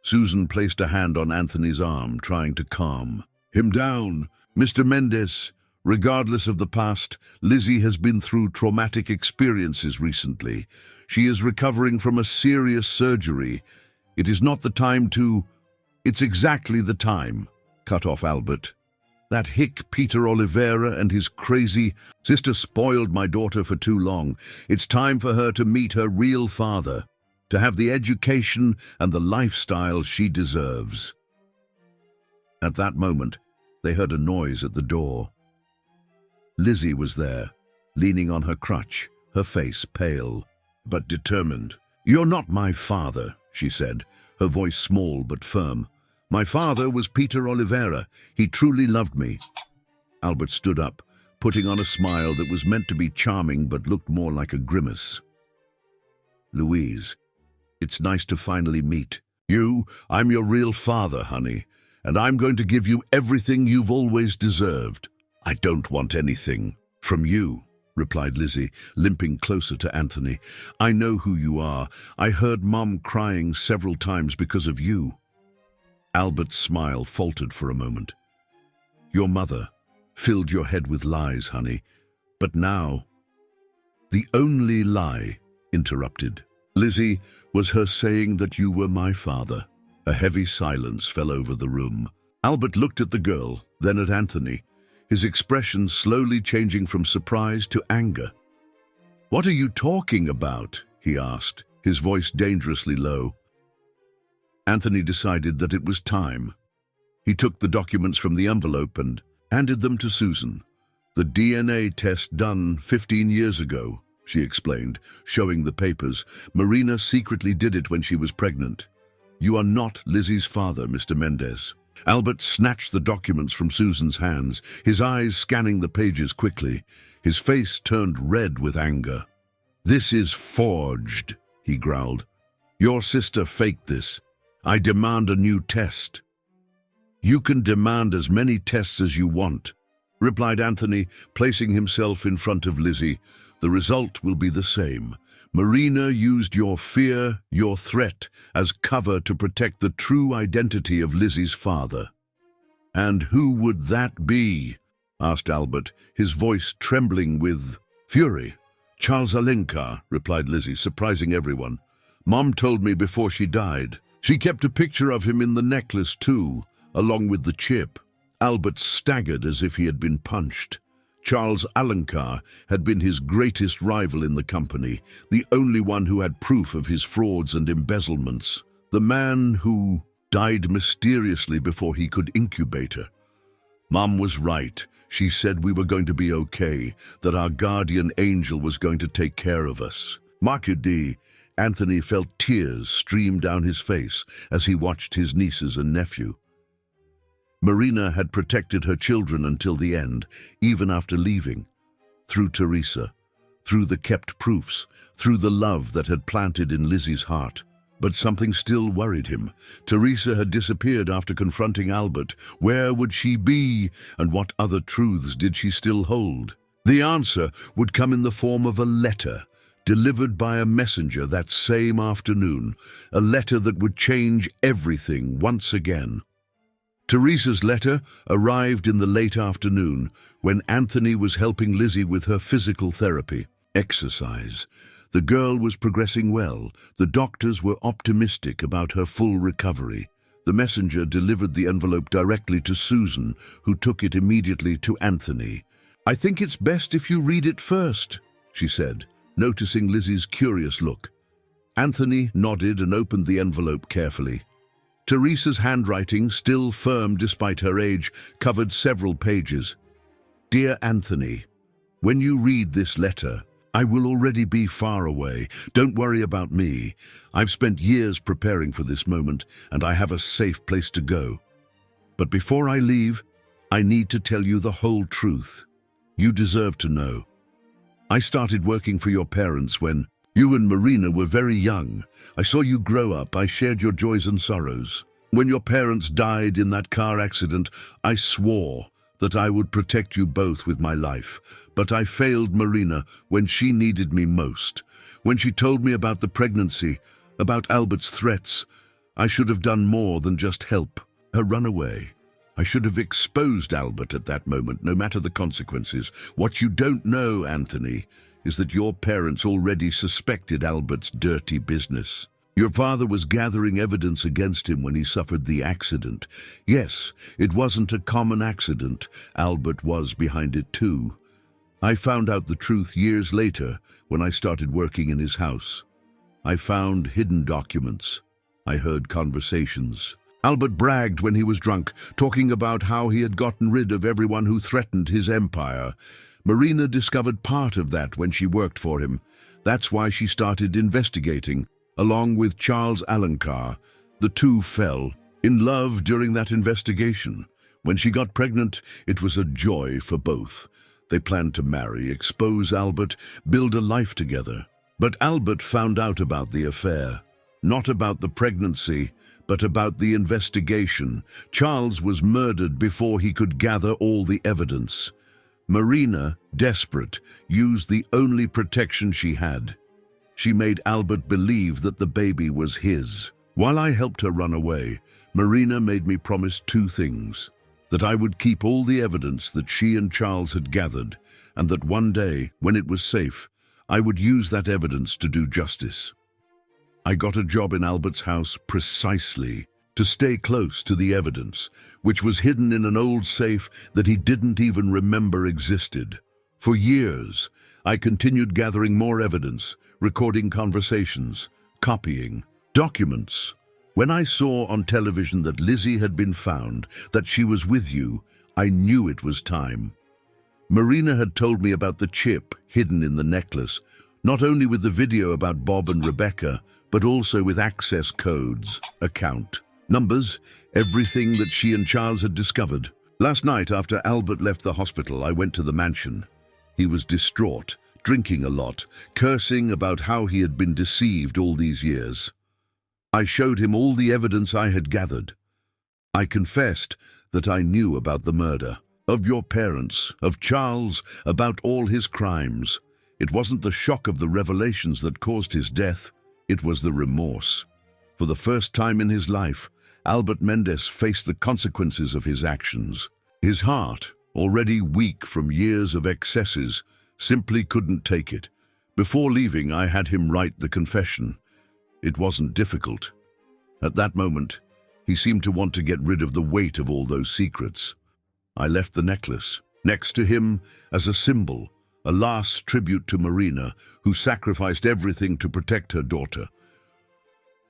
Speaker 1: Susan placed a hand on Anthony's arm, trying to calm Him down. Mr. Mendes, regardless of the past, Lizzie has been through traumatic experiences recently. She is recovering from a serious surgery. It is not the time to... It's exactly the time, cut off Albert. That hick Peter Oliveira and his crazy sister spoiled my daughter for too long. It's time for her to meet her real father, to have the education and the lifestyle she deserves. At that moment, they heard a noise at the door. Lizzie was there, leaning on her crutch, her face pale, but determined. "You're not my father," she said, her voice small but firm. "My father was Peter Oliveira. He truly loved me." Albert stood up, putting on a smile that was meant to be charming but looked more like a grimace. "Louise, it's nice to finally meet. I'm your real father, honey, and I'm going to give you everything you've always deserved." "I don't want anything from you," replied Lizzie, limping closer to Anthony. "I know who you are. I heard Mom crying several times because of you." Albert's smile faltered for a moment. "Your mother filled your head with lies, honey. But now..." "The only lie," interrupted Lizzie, "was her saying that you were my father." A heavy silence fell over the room. Albert looked at the girl, then at Anthony, his expression slowly changing from surprise to anger. "What are you talking about?" he asked, his voice dangerously low. Anthony decided that it was time. He took the documents from the envelope and handed them to Susan. "The DNA test done 15 years ago," she explained, showing the papers. "Marina secretly did it when she was pregnant. You are not Lizzie's father, Mr. Mendes." Albert snatched the documents from Susan's hands, his eyes scanning the pages quickly. His face turned red with anger. "This is forged," he growled. "Your sister faked this. I demand a new test." "You can demand as many tests as you want," replied Anthony, placing himself in front of Lizzie. "The result will be the same. Marina used your fear, your threat, as cover to protect the true identity of Lizzie's father." "And who would that be?" asked Albert, his voice trembling with fury. "Charles Alencar," replied Lizzie, surprising everyone. "Mom told me before she died. She kept a picture of him in the necklace too, along with the chip." Albert staggered as if he had been punched. Charles Alencar had been his greatest rival in the company, the only one who had proof of his frauds and embezzlements. The man who died mysteriously before he could incubate her. "Mom was right. She said we were going to be okay, that our guardian angel was going to take care of us." Marcudi, Anthony felt tears stream down his face as he watched his nieces and nephew. Marina had protected her children until the end, even after leaving. Through Teresa, through the kept proofs, through the love that had planted in Lizzie's heart. But something still worried him. Teresa had disappeared after confronting Albert. Where would she be, and what other truths did she still hold? The answer would come in the form of a letter, delivered by a messenger that same afternoon, a letter that would change everything once again. Teresa's letter arrived in the late afternoon when Anthony was helping Lizzie with her physical therapy, exercise. The girl was progressing well. The doctors were optimistic about her full recovery. The messenger delivered the envelope directly to Susan, who took it immediately to Anthony. "I think it's best if you read it first," she said, noticing Lizzie's curious look. Anthony nodded and opened the envelope carefully. Teresa's handwriting, still firm despite her age, covered several pages. "Dear Anthony, when you read this letter, I will already be far away. Don't worry about me. I've spent years preparing for this moment, and I have a safe place to go. But before I leave, I need to tell you the whole truth. You deserve to know. I started working for your parents when you and Marina were very young. I saw you grow up. I shared your joys and sorrows. When your parents died in that car accident, I swore that I would protect you both with my life. But I failed Marina when she needed me most. When she told me about the pregnancy, about Albert's threats, I should have done more than just help her run away. I should have exposed Albert at that moment, no matter the consequences. What you don't know, Anthony, is that your parents already suspected Albert's dirty business. Your father was gathering evidence against him when he suffered the accident. Yes, it wasn't a common accident. Albert was behind it too. I found out the truth years later when I started working in his house. I found hidden documents. I heard conversations. Albert bragged when he was drunk, talking about how he had gotten rid of everyone who threatened his empire. Marina discovered part of that when she worked for him. That's why she started investigating, along with Charles Alencar. The two fell in love during that investigation. When she got pregnant, it was a joy for both. They planned to marry, expose Albert, build a life together. But Albert found out about the affair. Not about the pregnancy, but about the investigation. Charles was murdered before he could gather all the evidence. Marina, desperate, used the only protection she had. She made Albert believe that the baby was his. While I helped her run away, Marina made me promise two things: that I would keep all the evidence that she and Charles had gathered, and that one day, when it was safe, I would use that evidence to do justice. I got a job in Albert's house precisely to stay close to the evidence, which was hidden in an old safe that he didn't even remember existed. For years, I continued gathering more evidence, recording conversations, copying documents. When I saw on television that Lizzie had been found, that she was with you, I knew it was time. Marina had told me about the chip hidden in the necklace, not only with the video about Bob and Rebecca, but also with access codes, account numbers, everything that she and Charles had discovered. Last night, after Albert left the hospital, I went to the mansion. He was distraught, drinking a lot, cursing about how he had been deceived all these years. I showed him all the evidence I had gathered. I confessed that I knew about the murder, of your parents, of Charles, about all his crimes. It wasn't the shock of the revelations that caused his death. It was the remorse. For the first time in his life, Albert Mendes faced the consequences of his actions. His heart, already weak from years of excesses, simply couldn't take it. Before leaving, I had him write the confession. It wasn't difficult. At that moment, he seemed to want to get rid of the weight of all those secrets. I left the necklace next to him as a symbol, a last tribute to Marina, who sacrificed everything to protect her daughter.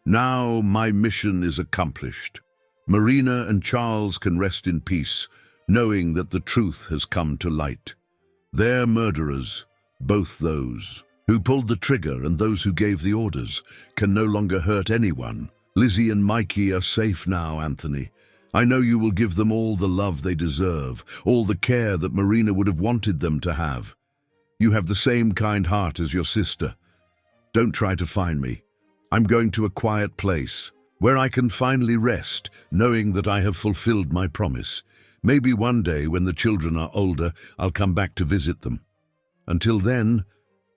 Speaker 1: Now my mission is accomplished. Marina and Charles can rest in peace, knowing that the truth has come to light. They're murderers, both those who pulled the trigger and those who gave the orders, can no longer hurt anyone. Lizzie and Mikey are safe now, Anthony. I know you will give them all the love they deserve, all the care that Marina would have wanted them to have. You have the same kind heart as your sister. Don't try to find me. I'm going to a quiet place, where I can finally rest, knowing that I have fulfilled my promise. Maybe one day, when the children are older, I'll come back to visit them. Until then,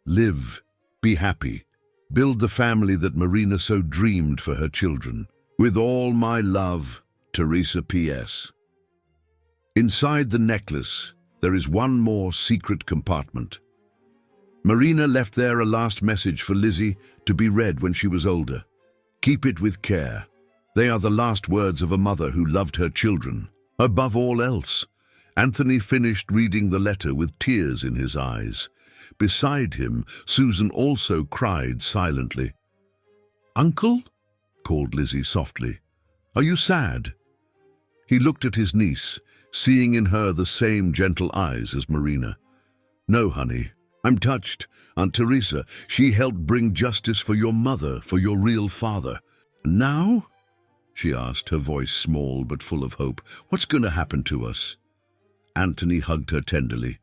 Speaker 1: live, be happy, build the family that Marina so dreamed for her children. With all my love, Teresa P.S. Inside the necklace, there is one more secret compartment. Marina left there a last message for Lizzie to be read when she was older. Keep it with care. They are the last words of a mother who loved her children. Above all else, Anthony finished reading the letter with tears in his eyes. Beside him, Susan also cried silently. "Uncle?" called Lizzie softly. "Are you sad?" He looked at his niece, seeing in her the same gentle eyes as Marina. "No, honey. I'm touched. Aunt Teresa, she helped bring justice for your mother, for your real father. Now?" she asked, her voice small but full of hope. "What's going to happen to us?" Anthony hugged her tenderly.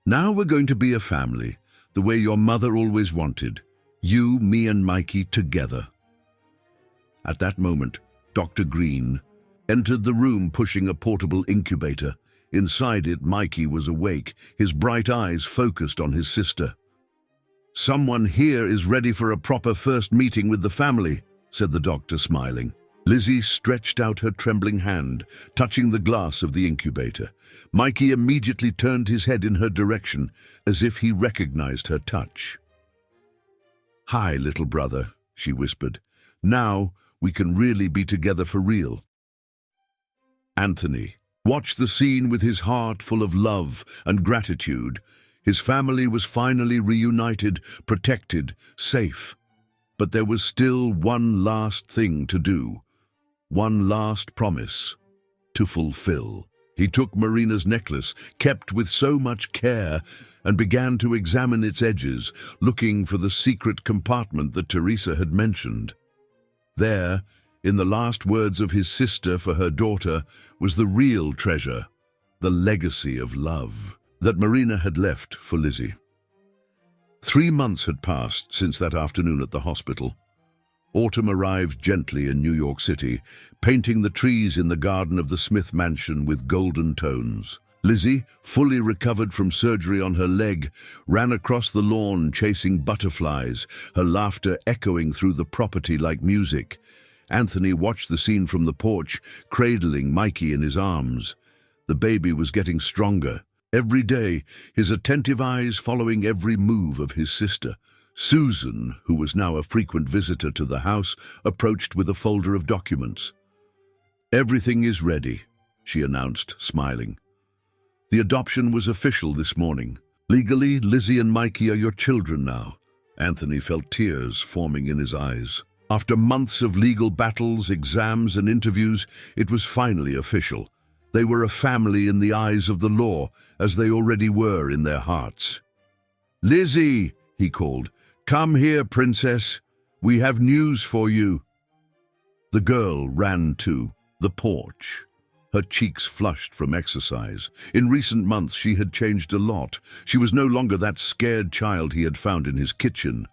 Speaker 1: "Now we're going to be a family, the way your mother always wanted. You, me and Mikey together." At that moment, Dr. Green entered the room pushing a portable incubator. Inside it, Mikey was awake, his bright eyes focused on his sister. "Someone here is ready for a proper first meeting with the family," said the doctor, smiling. Lizzie stretched out her trembling hand, touching the glass of the incubator. Mikey immediately turned his head in her direction, as if he recognized her touch. "Hi, little brother," she whispered. "Now we can really be together for real." Anthony watched the scene with his heart full of love and gratitude. His family was finally reunited, protected, safe. But there was still one last thing to do, one last promise to fulfill. He took Marina's necklace, kept with so much care, and began to examine its edges, looking for the secret compartment that Teresa had mentioned. There, in the last words of his sister for her daughter, was the real treasure, the legacy of love that Marina had left for Lizzie. 3 months had passed since that afternoon at the hospital. Autumn arrived gently in New York City, painting the trees in the garden of the Smith mansion with golden tones. Lizzie, fully recovered from surgery on her leg, ran across the lawn chasing butterflies, her laughter echoing through the property like music. Anthony watched the scene from the porch, cradling Mikey in his arms. The baby was getting stronger. Every day, his attentive eyes following every move of his sister. Susan, who was now a frequent visitor to the house, approached with a folder of documents. "Everything is ready," she announced, smiling. "The adoption was official this morning. Legally, Lizzie and Mikey are your children now." Anthony felt tears forming in his eyes. After months of legal battles, exams, and interviews, it was finally official. They were a family in the eyes of the law, as they already were in their hearts. "Lizzie," he called, "come here, princess. We have news for you." The girl ran to the porch, her cheeks flushed from exercise. In recent months, she had changed a lot. She was no longer that scared child he had found in his kitchen.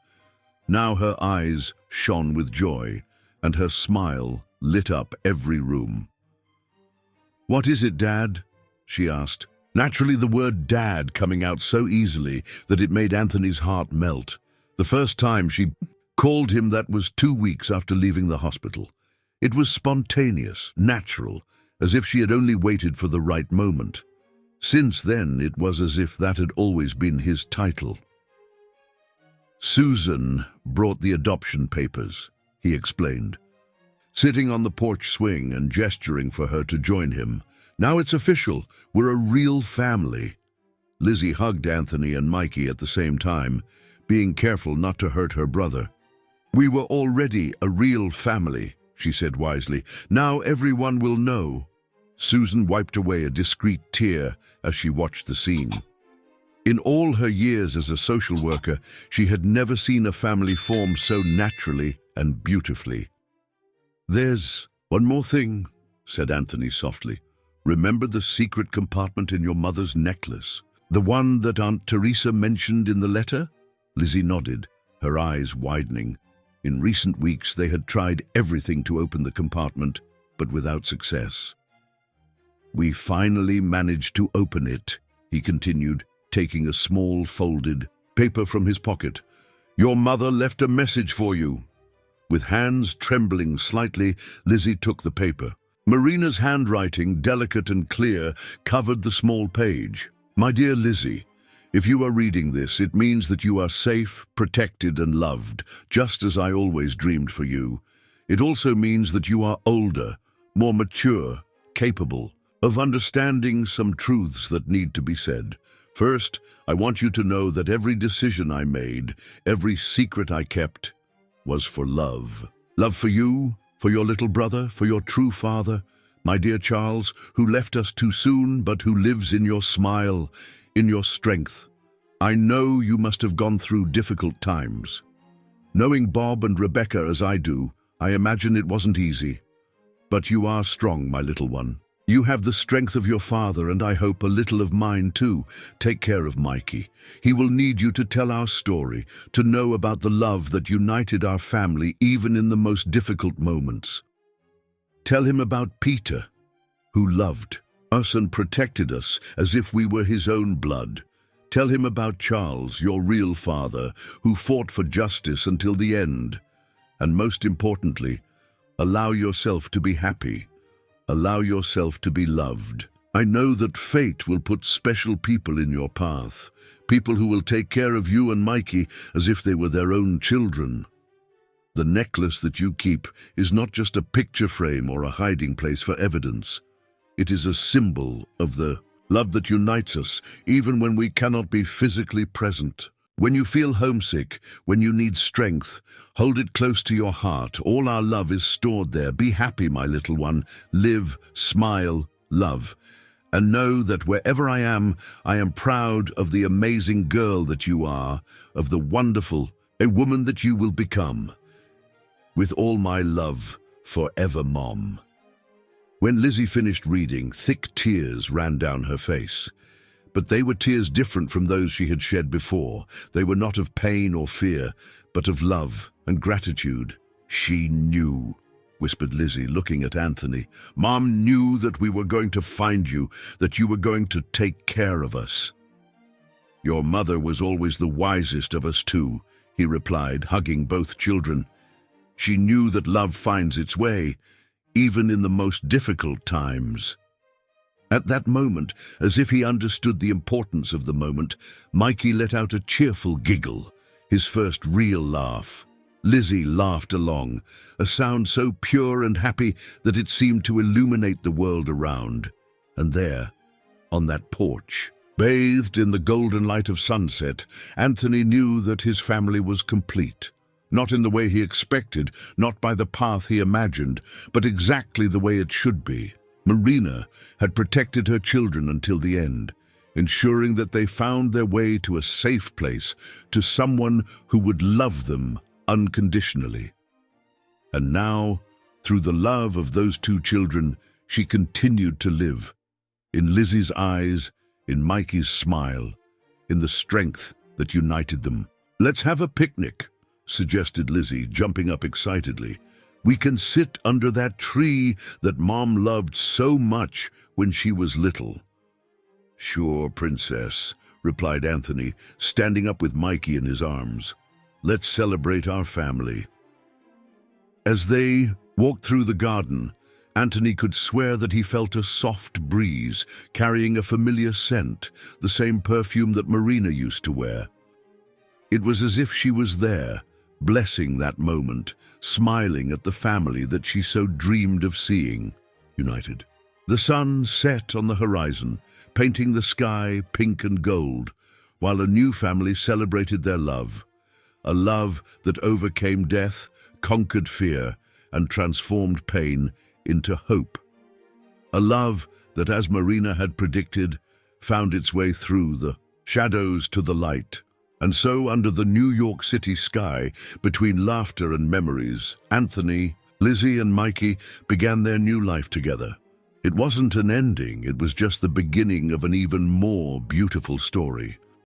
Speaker 1: Now her eyes shone with joy, and her smile lit up every room. "What is it, Dad?" she asked. Naturally, the word Dad coming out so easily that it made Anthony's heart melt. The first time she called him that was 2 weeks after leaving the hospital. It was spontaneous, natural, as if she had only waited for the right moment. Since then, it was as if that had always been his title. "Susan brought the adoption papers," he explained, sitting on the porch swing and gesturing for her to join him. "Now it's official. We're a real family." Lizzie hugged Anthony and Mikey at the same time, being careful not to hurt her brother. "We were already a real family," she said wisely. "Now everyone will know." Susan wiped away a discreet tear as she watched the scene. In all her years as a social worker, she had never seen a family form so naturally and beautifully. "There's one more thing," said Anthony softly. "Remember the secret compartment in your mother's necklace? The one that Aunt Teresa mentioned in the letter?" Lizzie nodded, her eyes widening. In recent weeks, they had tried everything to open the compartment, but without success. "We finally managed to open it," he continued, taking a small folded paper from his pocket. "Your mother left a message for you." With hands trembling slightly, Lizzie took the paper. Marina's handwriting, delicate and clear, covered the small page. "My dear Lizzie, if you are reading this, it means that you are safe, protected and loved, just as I always dreamed for you. It also means that you are older, more mature, capable of understanding some truths that need to be said. First, I want you to know that every decision I made, every secret I kept, was for love. Love for you, for your little brother, for your true father, my dear Charles, who left us too soon, but who lives in your smile, in your strength. I know you must have gone through difficult times. Knowing Bob and Rebecca as I do, I imagine it wasn't easy. But you are strong, my little one. You have the strength of your father, and I hope a little of mine too. Take care of Mikey. He will need you to tell our story, to know about the love that united our family even in the most difficult moments. Tell him about Peter, who loved us and protected us as if we were his own blood. Tell him about Charles, your real father, who fought for justice until the end. And most importantly, Allow yourself to be happy. Allow yourself to be loved. I know that fate will put special people in your path, people who will take care of you and Mikey as if they were their own children. The necklace that you keep is not just a picture frame or a hiding place for evidence. It is a symbol of the love that unites us, even when we cannot be physically present. When you feel homesick, when you need strength, hold it close to your heart. All our love is stored there. Be happy, my little one. Live, smile, love. And know that wherever I am proud of the amazing girl that you are, of the wonderful, a woman that you will become. With all my love, forever, Mom. When Lizzie finished reading, thick tears ran down her face. But they were tears different from those she had shed before. They were not of pain or fear, but of love and gratitude. She knew, whispered Lizzie, looking at Anthony. Mom knew that we were going to find you, that you were going to take care of us. Your mother was always the wisest of us too, he replied, hugging both children. She knew that love finds its way, even in the most difficult times. At that moment, as if he understood the importance of the moment, Mikey let out a cheerful giggle, his first real laugh. Lizzie laughed along, a sound so pure and happy that it seemed to illuminate the world around. And there, on that porch, bathed in the golden light of sunset, Anthony knew that his family was complete. Not in the way he expected, not by the path he imagined, but exactly the way it should be. Marina had protected her children until the end, ensuring that they found their way to a safe place, to someone who would love them unconditionally. And now, through the love of those two children, she continued to live. In Lizzie's eyes, in Mikey's smile, in the strength that united them. Let's have a picnic, suggested Lizzie, jumping up excitedly. We can sit under that tree that Mom loved so much when she was little. Sure, Princess, replied Anthony, standing up with Mikey in his arms. Let's celebrate our family. As they walked through the garden, Anthony could swear that he felt a soft breeze carrying a familiar scent, the same perfume that Marina used to wear. It was as if she was there, blessing that moment, smiling at the family that she so dreamed of seeing, united. The sun set on the horizon, painting the sky pink and gold, while a new family celebrated their love, a love that overcame death, conquered fear, and transformed pain into hope. A love that, as Marina had predicted, found its way through the shadows to the light. And so, under the New York City sky, between laughter and memories, Anthony, Lizzie, and Mikey began their new life together. It wasn't an ending, it was just the beginning of an even more beautiful story.